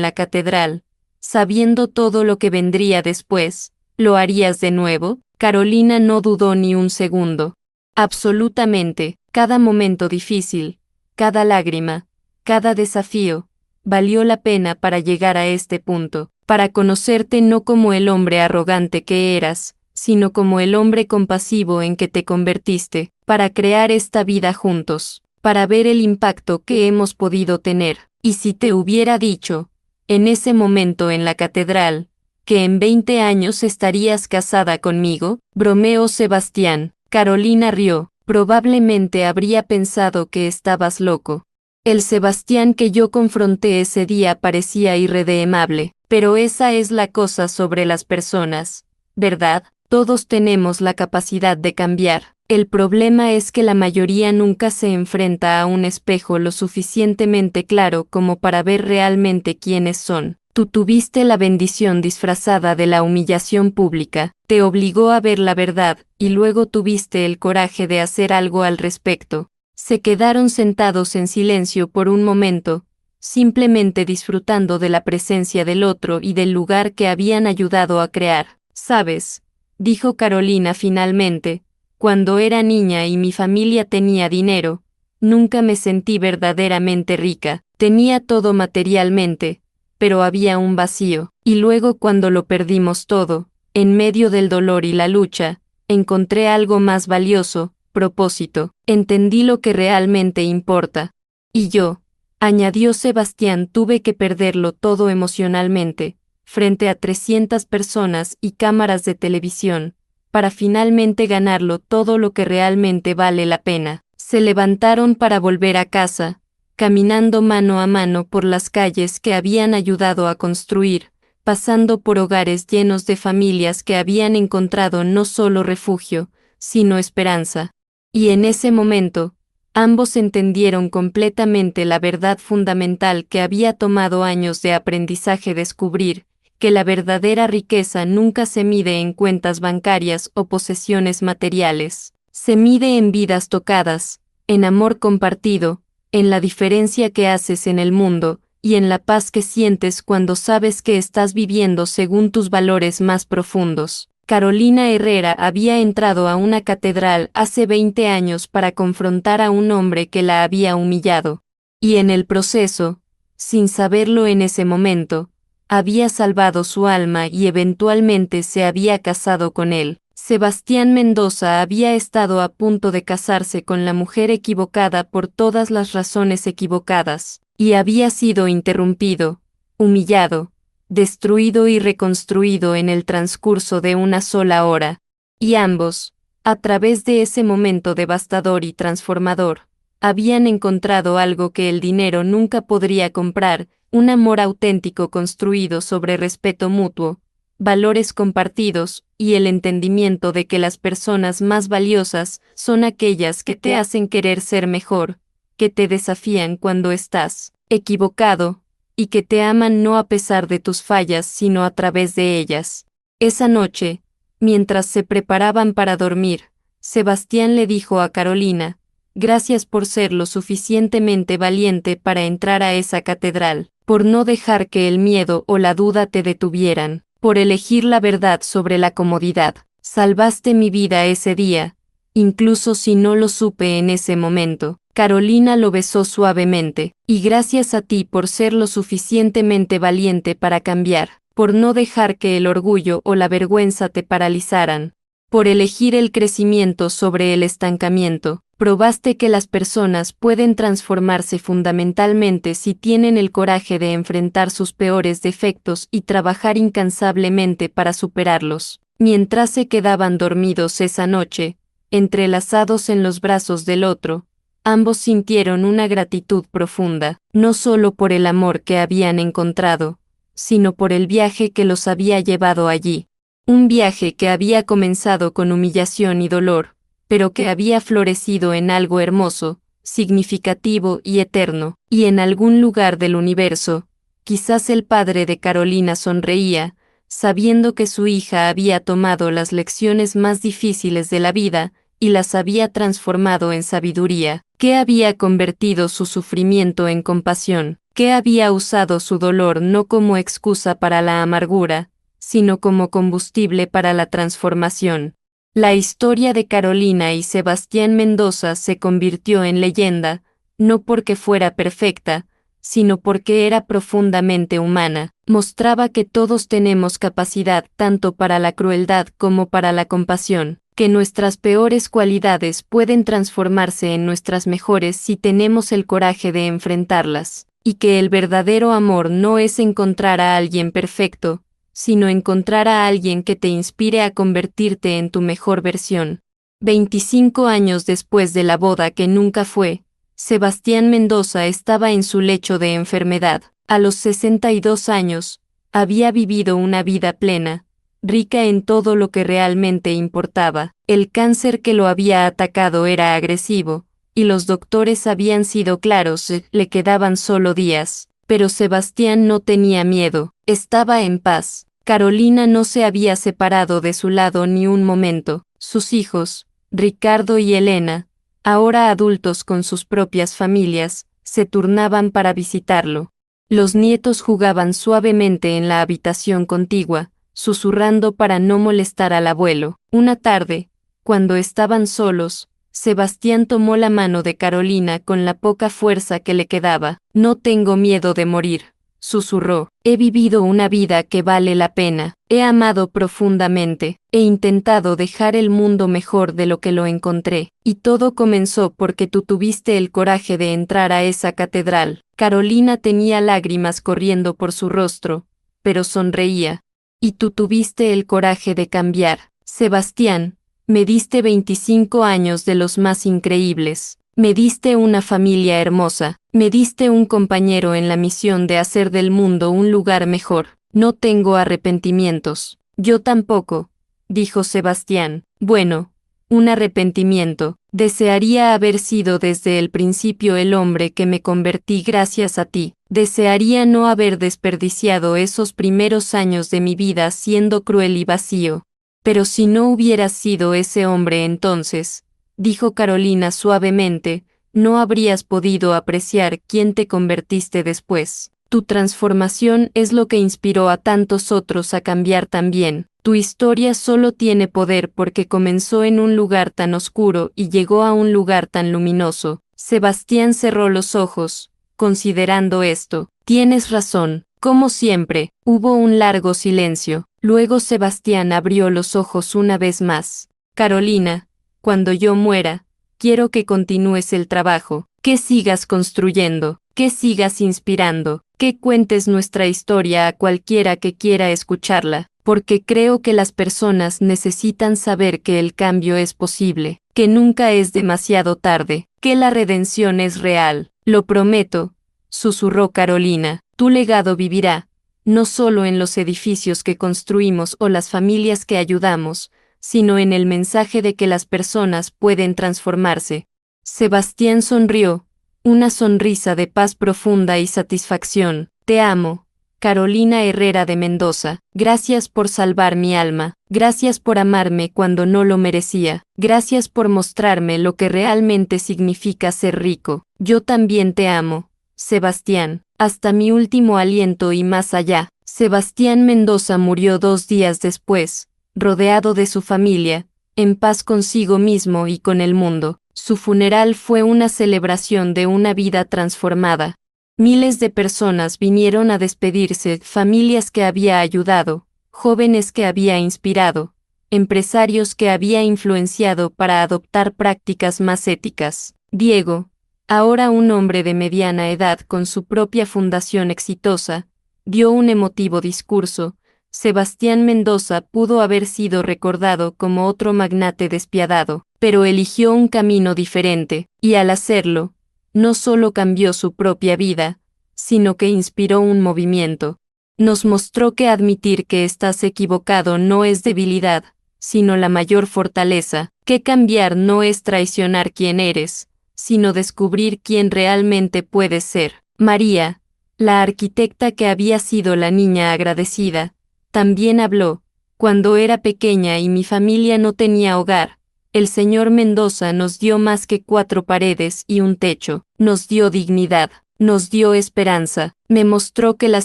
Speaker 1: la catedral, sabiendo todo lo que vendría después, ¿lo harías de nuevo? Carolina no dudó ni un segundo. Absolutamente, cada momento difícil, cada lágrima, cada desafío, valió la pena para llegar a este punto, para conocerte no como el hombre arrogante que eras, sino como el hombre compasivo en que te convertiste, para crear esta vida juntos, para ver el impacto que hemos podido tener. Y si te hubiera dicho, en ese momento en la catedral, que en 20 años estarías casada conmigo, bromeó Sebastián. Carolina rió. Probablemente habría pensado que estabas loco. El Sebastián que yo confronté ese día parecía irredeemable, pero esa es la cosa sobre las personas, ¿verdad? Todos tenemos la capacidad de cambiar. El problema es que la mayoría nunca se enfrenta a un espejo lo suficientemente claro como para ver realmente quiénes son. Tú tuviste la bendición disfrazada de la humillación pública, te obligó a ver la verdad, y luego tuviste el coraje de hacer algo al respecto. Se quedaron sentados en silencio por un momento, simplemente disfrutando de la presencia del otro y del lugar que habían ayudado a crear. ¿Sabes?, dijo Carolina finalmente, cuando era niña y mi familia tenía dinero, nunca me sentí verdaderamente rica. Tenía todo materialmente, pero había un vacío. Y luego cuando lo perdimos todo, en medio del dolor y la lucha, encontré algo más valioso: propósito. Entendí lo que realmente importa. Y yo, añadió Sebastián, tuve que perderlo todo emocionalmente, frente a 300 personas y cámaras de televisión, para finalmente ganarlo todo lo que realmente vale la pena. Se levantaron para volver a casa, caminando mano a mano por las calles que habían ayudado a construir, pasando por hogares llenos de familias que habían encontrado no solo refugio, sino esperanza. Y en ese momento, ambos entendieron completamente la verdad fundamental que había tomado años de aprendizaje descubrir, que la verdadera riqueza nunca se mide en cuentas bancarias o posesiones materiales. Se mide en vidas tocadas, en amor compartido, en la diferencia que haces en el mundo, y en la paz que sientes cuando sabes que estás viviendo según tus valores más profundos. Carolina Herrera había entrado a una catedral hace 20 años para confrontar a un hombre que la había humillado. Y en el proceso, sin saberlo en ese momento, había salvado su alma y eventualmente se había casado con él. Sebastián Mendoza había estado a punto de casarse con la mujer equivocada por todas las razones equivocadas, y había sido interrumpido, humillado, destruido y reconstruido en el transcurso de una sola hora. Y ambos, a través de ese momento devastador y transformador, habían encontrado algo que el dinero nunca podría comprar, un amor auténtico construido sobre respeto mutuo, valores compartidos, y el entendimiento de que las personas más valiosas son aquellas que te hacen querer ser mejor, que te desafían cuando estás equivocado, y que te aman no a pesar de tus fallas sino a través de ellas. Esa noche, mientras se preparaban para dormir, Sebastián le dijo a Carolina: «Gracias por ser lo suficientemente valiente para entrar a esa catedral, por no dejar que el miedo o la duda te detuvieran, por elegir la verdad sobre la comodidad. Salvaste mi vida ese día, incluso si no lo supe en ese momento». Carolina lo besó suavemente. «Y gracias a ti por ser lo suficientemente valiente para cambiar, por no dejar que el orgullo o la vergüenza te paralizaran, por elegir el crecimiento sobre el estancamiento. Probaste que las personas pueden transformarse fundamentalmente si tienen el coraje de enfrentar sus peores defectos y trabajar incansablemente para superarlos». Mientras se quedaban dormidos esa noche, entrelazados en los brazos del otro, ambos sintieron una gratitud profunda, no solo por el amor que habían encontrado, sino por el viaje que los había llevado allí. Un viaje que había comenzado con humillación y dolor, pero que había florecido en algo hermoso, significativo y eterno. Y en algún lugar del universo, quizás el padre de Carolina sonreía, sabiendo que su hija había tomado las lecciones más difíciles de la vida y las había transformado en sabiduría, que había convertido su sufrimiento en compasión, que había usado su dolor no como excusa para la amargura, sino como combustible para la transformación. La historia de Carolina y Sebastián Mendoza se convirtió en leyenda, no porque fuera perfecta, sino porque era profundamente humana. Mostraba que todos tenemos capacidad tanto para la crueldad como para la compasión, que nuestras peores cualidades pueden transformarse en nuestras mejores si tenemos el coraje de enfrentarlas, y que el verdadero amor no es encontrar a alguien perfecto, sino encontrar a alguien que te inspire a convertirte en tu mejor versión. 25 años después de la boda que nunca fue, Sebastián Mendoza estaba en su lecho de enfermedad. A los 62 años, había vivido una vida plena, rica en todo lo que realmente importaba. El cáncer que lo había atacado era agresivo, y los doctores habían sido claros, le quedaban solo días. Pero Sebastián no tenía miedo, estaba en paz. Carolina no se había separado de su lado ni un momento. Sus hijos, Ricardo y Elena, ahora adultos con sus propias familias, se turnaban para visitarlo. Los nietos jugaban suavemente en la habitación contigua, susurrando para no molestar al abuelo. Una tarde, cuando estaban solos, Sebastián tomó la mano de Carolina con la poca fuerza que le quedaba. «No tengo miedo de morir», susurró. «He vivido una vida que vale la pena, he amado profundamente, he intentado dejar el mundo mejor de lo que lo encontré, y todo comenzó porque tú tuviste el coraje de entrar a esa catedral». Carolina tenía lágrimas corriendo por su rostro, pero sonreía. «Y tú tuviste el coraje de cambiar, Sebastián. Me diste 25 años de los más increíbles. Me diste una familia hermosa. Me diste un compañero en la misión de hacer del mundo un lugar mejor. No tengo arrepentimientos». «Yo tampoco», dijo Sebastián. «Bueno, un arrepentimiento. Desearía haber sido desde el principio el hombre que me convertí gracias a ti. Desearía no haber desperdiciado esos primeros años de mi vida siendo cruel y vacío. Pero si no hubieras sido ese hombre entonces, dijo Carolina suavemente, no habrías podido apreciar quién te convertiste después. Tu transformación es lo que inspiró a tantos otros a cambiar también. Tu historia solo tiene poder porque comenzó en un lugar tan oscuro y llegó a un lugar tan luminoso. Sebastián cerró los ojos, considerando esto. Tienes razón. Como siempre, hubo un largo silencio. Luego Sebastián abrió los ojos una vez más. Carolina, cuando yo muera, quiero que continúes el trabajo, que sigas construyendo, que sigas inspirando, que cuentes nuestra historia a cualquiera que quiera escucharla, porque creo que las personas necesitan saber que el cambio es posible, que nunca es demasiado tarde, que la redención es real. Lo prometo, susurró Carolina, tu legado vivirá, no solo en los edificios que construimos o las familias que ayudamos, sino en el mensaje de que las personas pueden transformarse. Sebastián sonrió, una sonrisa de paz profunda y satisfacción. Te amo, Carolina Herrera de Mendoza. Gracias por salvar mi alma. Gracias por amarme cuando no lo merecía. Gracias por mostrarme lo que realmente significa ser rico. Yo también te amo, Sebastián, hasta mi último aliento y más allá. Sebastián Mendoza murió 2 días después, rodeado de su familia, en paz consigo mismo y con el mundo. Su funeral fue una celebración de una vida transformada. Miles de personas vinieron a despedirse, familias que había ayudado, jóvenes que había inspirado, empresarios que había influenciado para adoptar prácticas más éticas. Diego, ahora un hombre de mediana edad con su propia fundación exitosa, dio un emotivo discurso. Sebastián Mendoza pudo haber sido recordado como otro magnate despiadado, pero eligió un camino diferente, y al hacerlo, no solo cambió su propia vida, sino que inspiró un movimiento. Nos mostró que admitir que estás equivocado no es debilidad, sino la mayor fortaleza, que cambiar no es traicionar quién eres, sino descubrir quién realmente puedes ser. María, la arquitecta que había sido la niña agradecida, también habló. Cuando era pequeña y mi familia no tenía hogar, el señor Mendoza nos dio más que 4 paredes y un techo, nos dio dignidad, nos dio esperanza, me mostró que las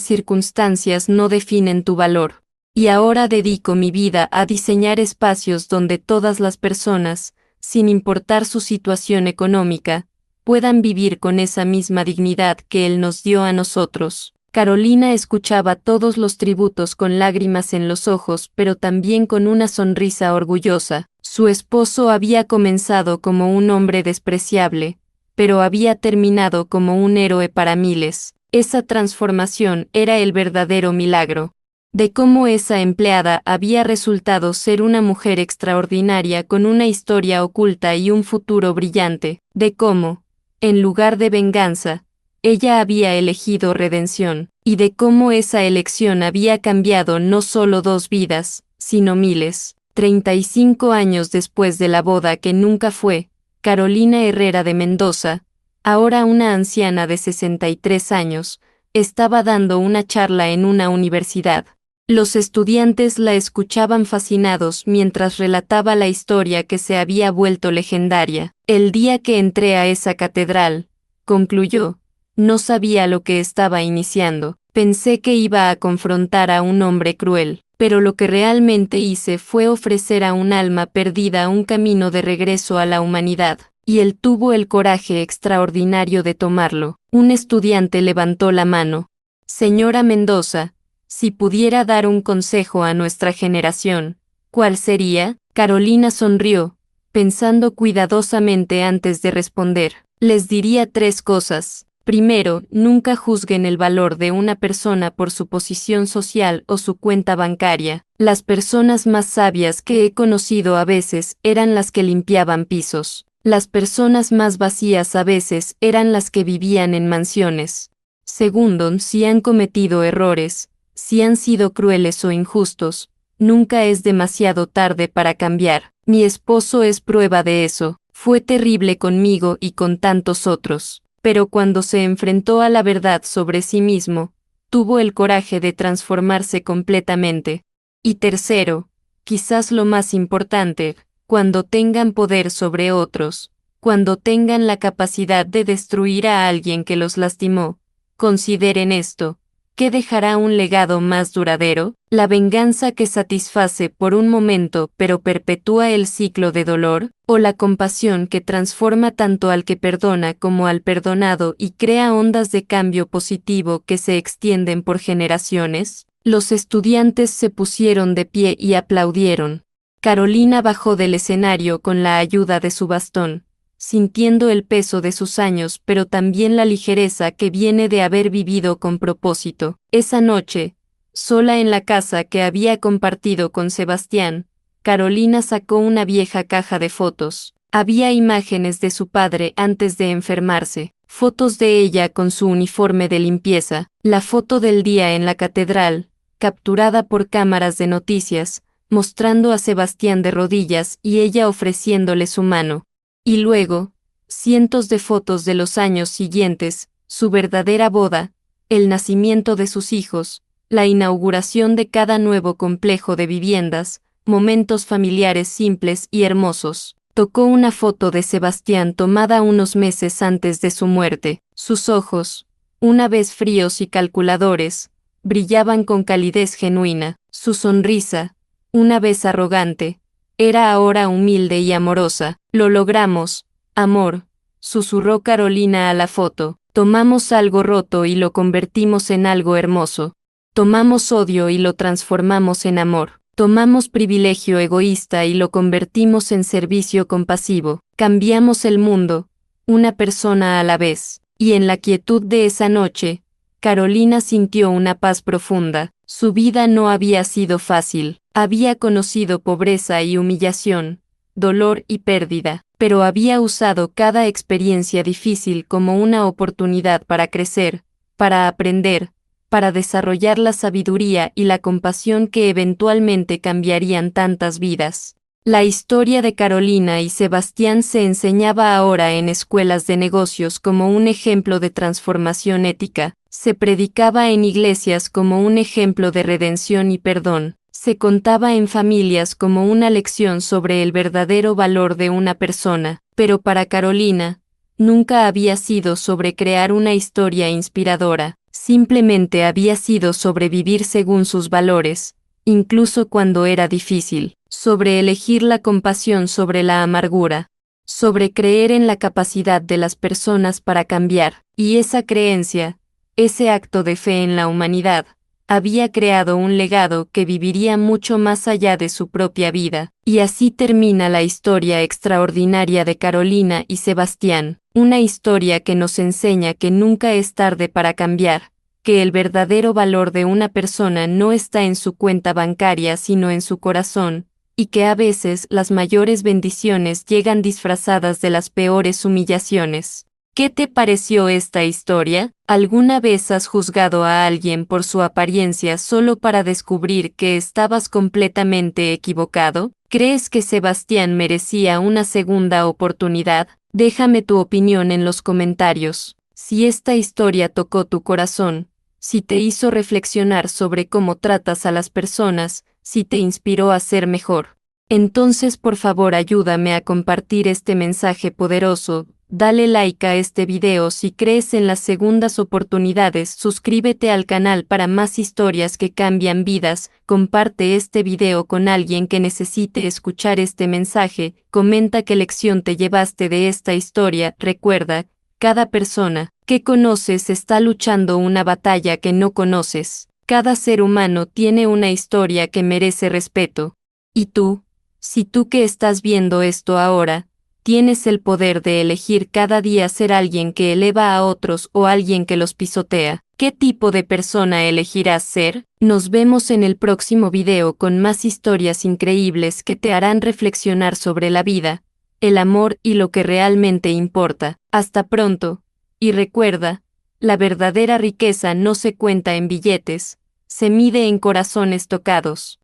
Speaker 1: circunstancias no definen tu valor. Y ahora dedico mi vida a diseñar espacios donde todas las personas, sin importar su situación económica, puedan vivir con esa misma dignidad que él nos dio a nosotros. Carolina escuchaba todos los tributos con lágrimas en los ojos, pero también con una sonrisa orgullosa. Su esposo había comenzado como un hombre despreciable, pero había terminado como un héroe para miles. Esa transformación era el verdadero milagro. De cómo esa empleada había resultado ser una mujer extraordinaria con una historia oculta y un futuro brillante. De cómo, en lugar de venganza, ella había elegido redención, y de cómo esa elección había cambiado no solo 2 vidas, sino miles. 35 años después de la boda que nunca fue, Carolina Herrera de Mendoza, ahora una anciana de 63 años, estaba dando una charla en una universidad. Los estudiantes la escuchaban fascinados mientras relataba la historia que se había vuelto legendaria. El día que entré a esa catedral, concluyó, no sabía lo que estaba iniciando. Pensé que iba a confrontar a un hombre cruel, pero lo que realmente hice fue ofrecer a un alma perdida un camino de regreso a la humanidad, y él tuvo el coraje extraordinario de tomarlo. Un estudiante levantó la mano. Señora Mendoza, si pudiera dar un consejo a nuestra generación, ¿cuál sería? Carolina sonrió, pensando cuidadosamente antes de responder. Les diría 3 cosas. Primero, nunca juzguen el valor de una persona por su posición social o su cuenta bancaria. Las personas más sabias que he conocido a veces eran las que limpiaban pisos. Las personas más vacías a veces eran las que vivían en mansiones. Segundo, si han cometido errores, si han sido crueles o injustos, Nunca es demasiado tarde para cambiar. Mi esposo es prueba de eso. Fue terrible conmigo y con tantos otros. Pero cuando se enfrentó a la verdad sobre sí mismo, tuvo el coraje de transformarse completamente. Y tercero, quizás lo más importante, cuando tengan poder sobre otros, cuando tengan la capacidad de destruir a alguien que los lastimó, consideren esto. ¿Qué dejará un legado más duradero? La venganza que satisface por un momento pero perpetúa el ciclo de dolor, o la compasión que transforma tanto al que perdona como al perdonado y crea ondas de cambio positivo que se extienden por generaciones. Los estudiantes se pusieron de pie y aplaudieron. Carolina bajó del escenario con la ayuda de su bastón, sintiendo el peso de sus años pero también la ligereza que viene de haber vivido con propósito. Esa noche, sola en la casa que había compartido con Sebastián, Carolina sacó una vieja caja de fotos. Había imágenes de su padre antes de enfermarse, fotos de ella con su uniforme de limpieza, la foto del día en la catedral, capturada por cámaras de noticias, mostrando a Sebastián de rodillas y ella ofreciéndole su mano. Y luego, cientos de fotos de los años siguientes, su verdadera boda, el nacimiento de sus hijos, la inauguración de cada nuevo complejo de viviendas, momentos familiares simples y hermosos. Tocó una foto de Sebastián tomada unos meses antes de su muerte. Sus ojos, una vez fríos y calculadores, brillaban con calidez genuina. Su sonrisa, una vez arrogante, era ahora humilde y amorosa. Lo logramos, amor, susurró Carolina a la foto. Tomamos algo roto y lo convertimos en algo hermoso. Tomamos odio y lo transformamos en amor. Tomamos privilegio egoísta y lo convertimos en servicio compasivo. Cambiamos el mundo, una persona a la vez. Y en la quietud de esa noche, Carolina sintió una paz profunda. Su vida no había sido fácil. Había conocido pobreza y humillación, dolor y pérdida, pero había usado cada experiencia difícil como una oportunidad para crecer, para aprender, para desarrollar la sabiduría y la compasión que eventualmente cambiarían tantas vidas. La historia de Carolina y Sebastián se enseñaba ahora en escuelas de negocios como un ejemplo de transformación ética, se predicaba en iglesias como un ejemplo de redención y perdón. Se contaba en familias como una lección sobre el verdadero valor de una persona, pero para Carolina, nunca había sido sobre crear una historia inspiradora, simplemente había sido sobre vivir según sus valores, incluso cuando era difícil, sobre elegir la compasión sobre la amargura, sobre creer en la capacidad de las personas para cambiar, y esa creencia, ese acto de fe en la humanidad, había creado un legado que viviría mucho más allá de su propia vida. Y así termina la historia extraordinaria de Carolina y Sebastián, una historia que nos enseña que nunca es tarde para cambiar, que el verdadero valor de una persona no está en su cuenta bancaria sino en su corazón, y que a veces las mayores bendiciones llegan disfrazadas de las peores humillaciones. ¿Qué te pareció esta historia? ¿Alguna vez has juzgado a alguien por su apariencia solo para descubrir que estabas completamente equivocado? ¿Crees que Sebastián merecía una segunda oportunidad? Déjame tu opinión en los comentarios. Si esta historia tocó tu corazón, si te hizo reflexionar sobre cómo tratas a las personas, si te inspiró a ser mejor, entonces por favor ayúdame a compartir este mensaje poderoso. Dale like a este video si crees en las segundas oportunidades, suscríbete al canal para más historias que cambian vidas, comparte este video con alguien que necesite escuchar este mensaje, comenta qué lección te llevaste de esta historia. Recuerda, cada persona que conoces está luchando una batalla que no conoces. Cada ser humano tiene una historia que merece respeto. ¿Y tú? Si tú que estás viendo esto ahora, tienes el poder de elegir cada día ser alguien que eleva a otros o alguien que los pisotea. ¿Qué tipo de persona elegirás ser? Nos vemos en el próximo video con más historias increíbles que te harán reflexionar sobre la vida, el amor y lo que realmente importa. Hasta pronto. Y recuerda, la verdadera riqueza no se cuenta en billetes, se mide en corazones tocados.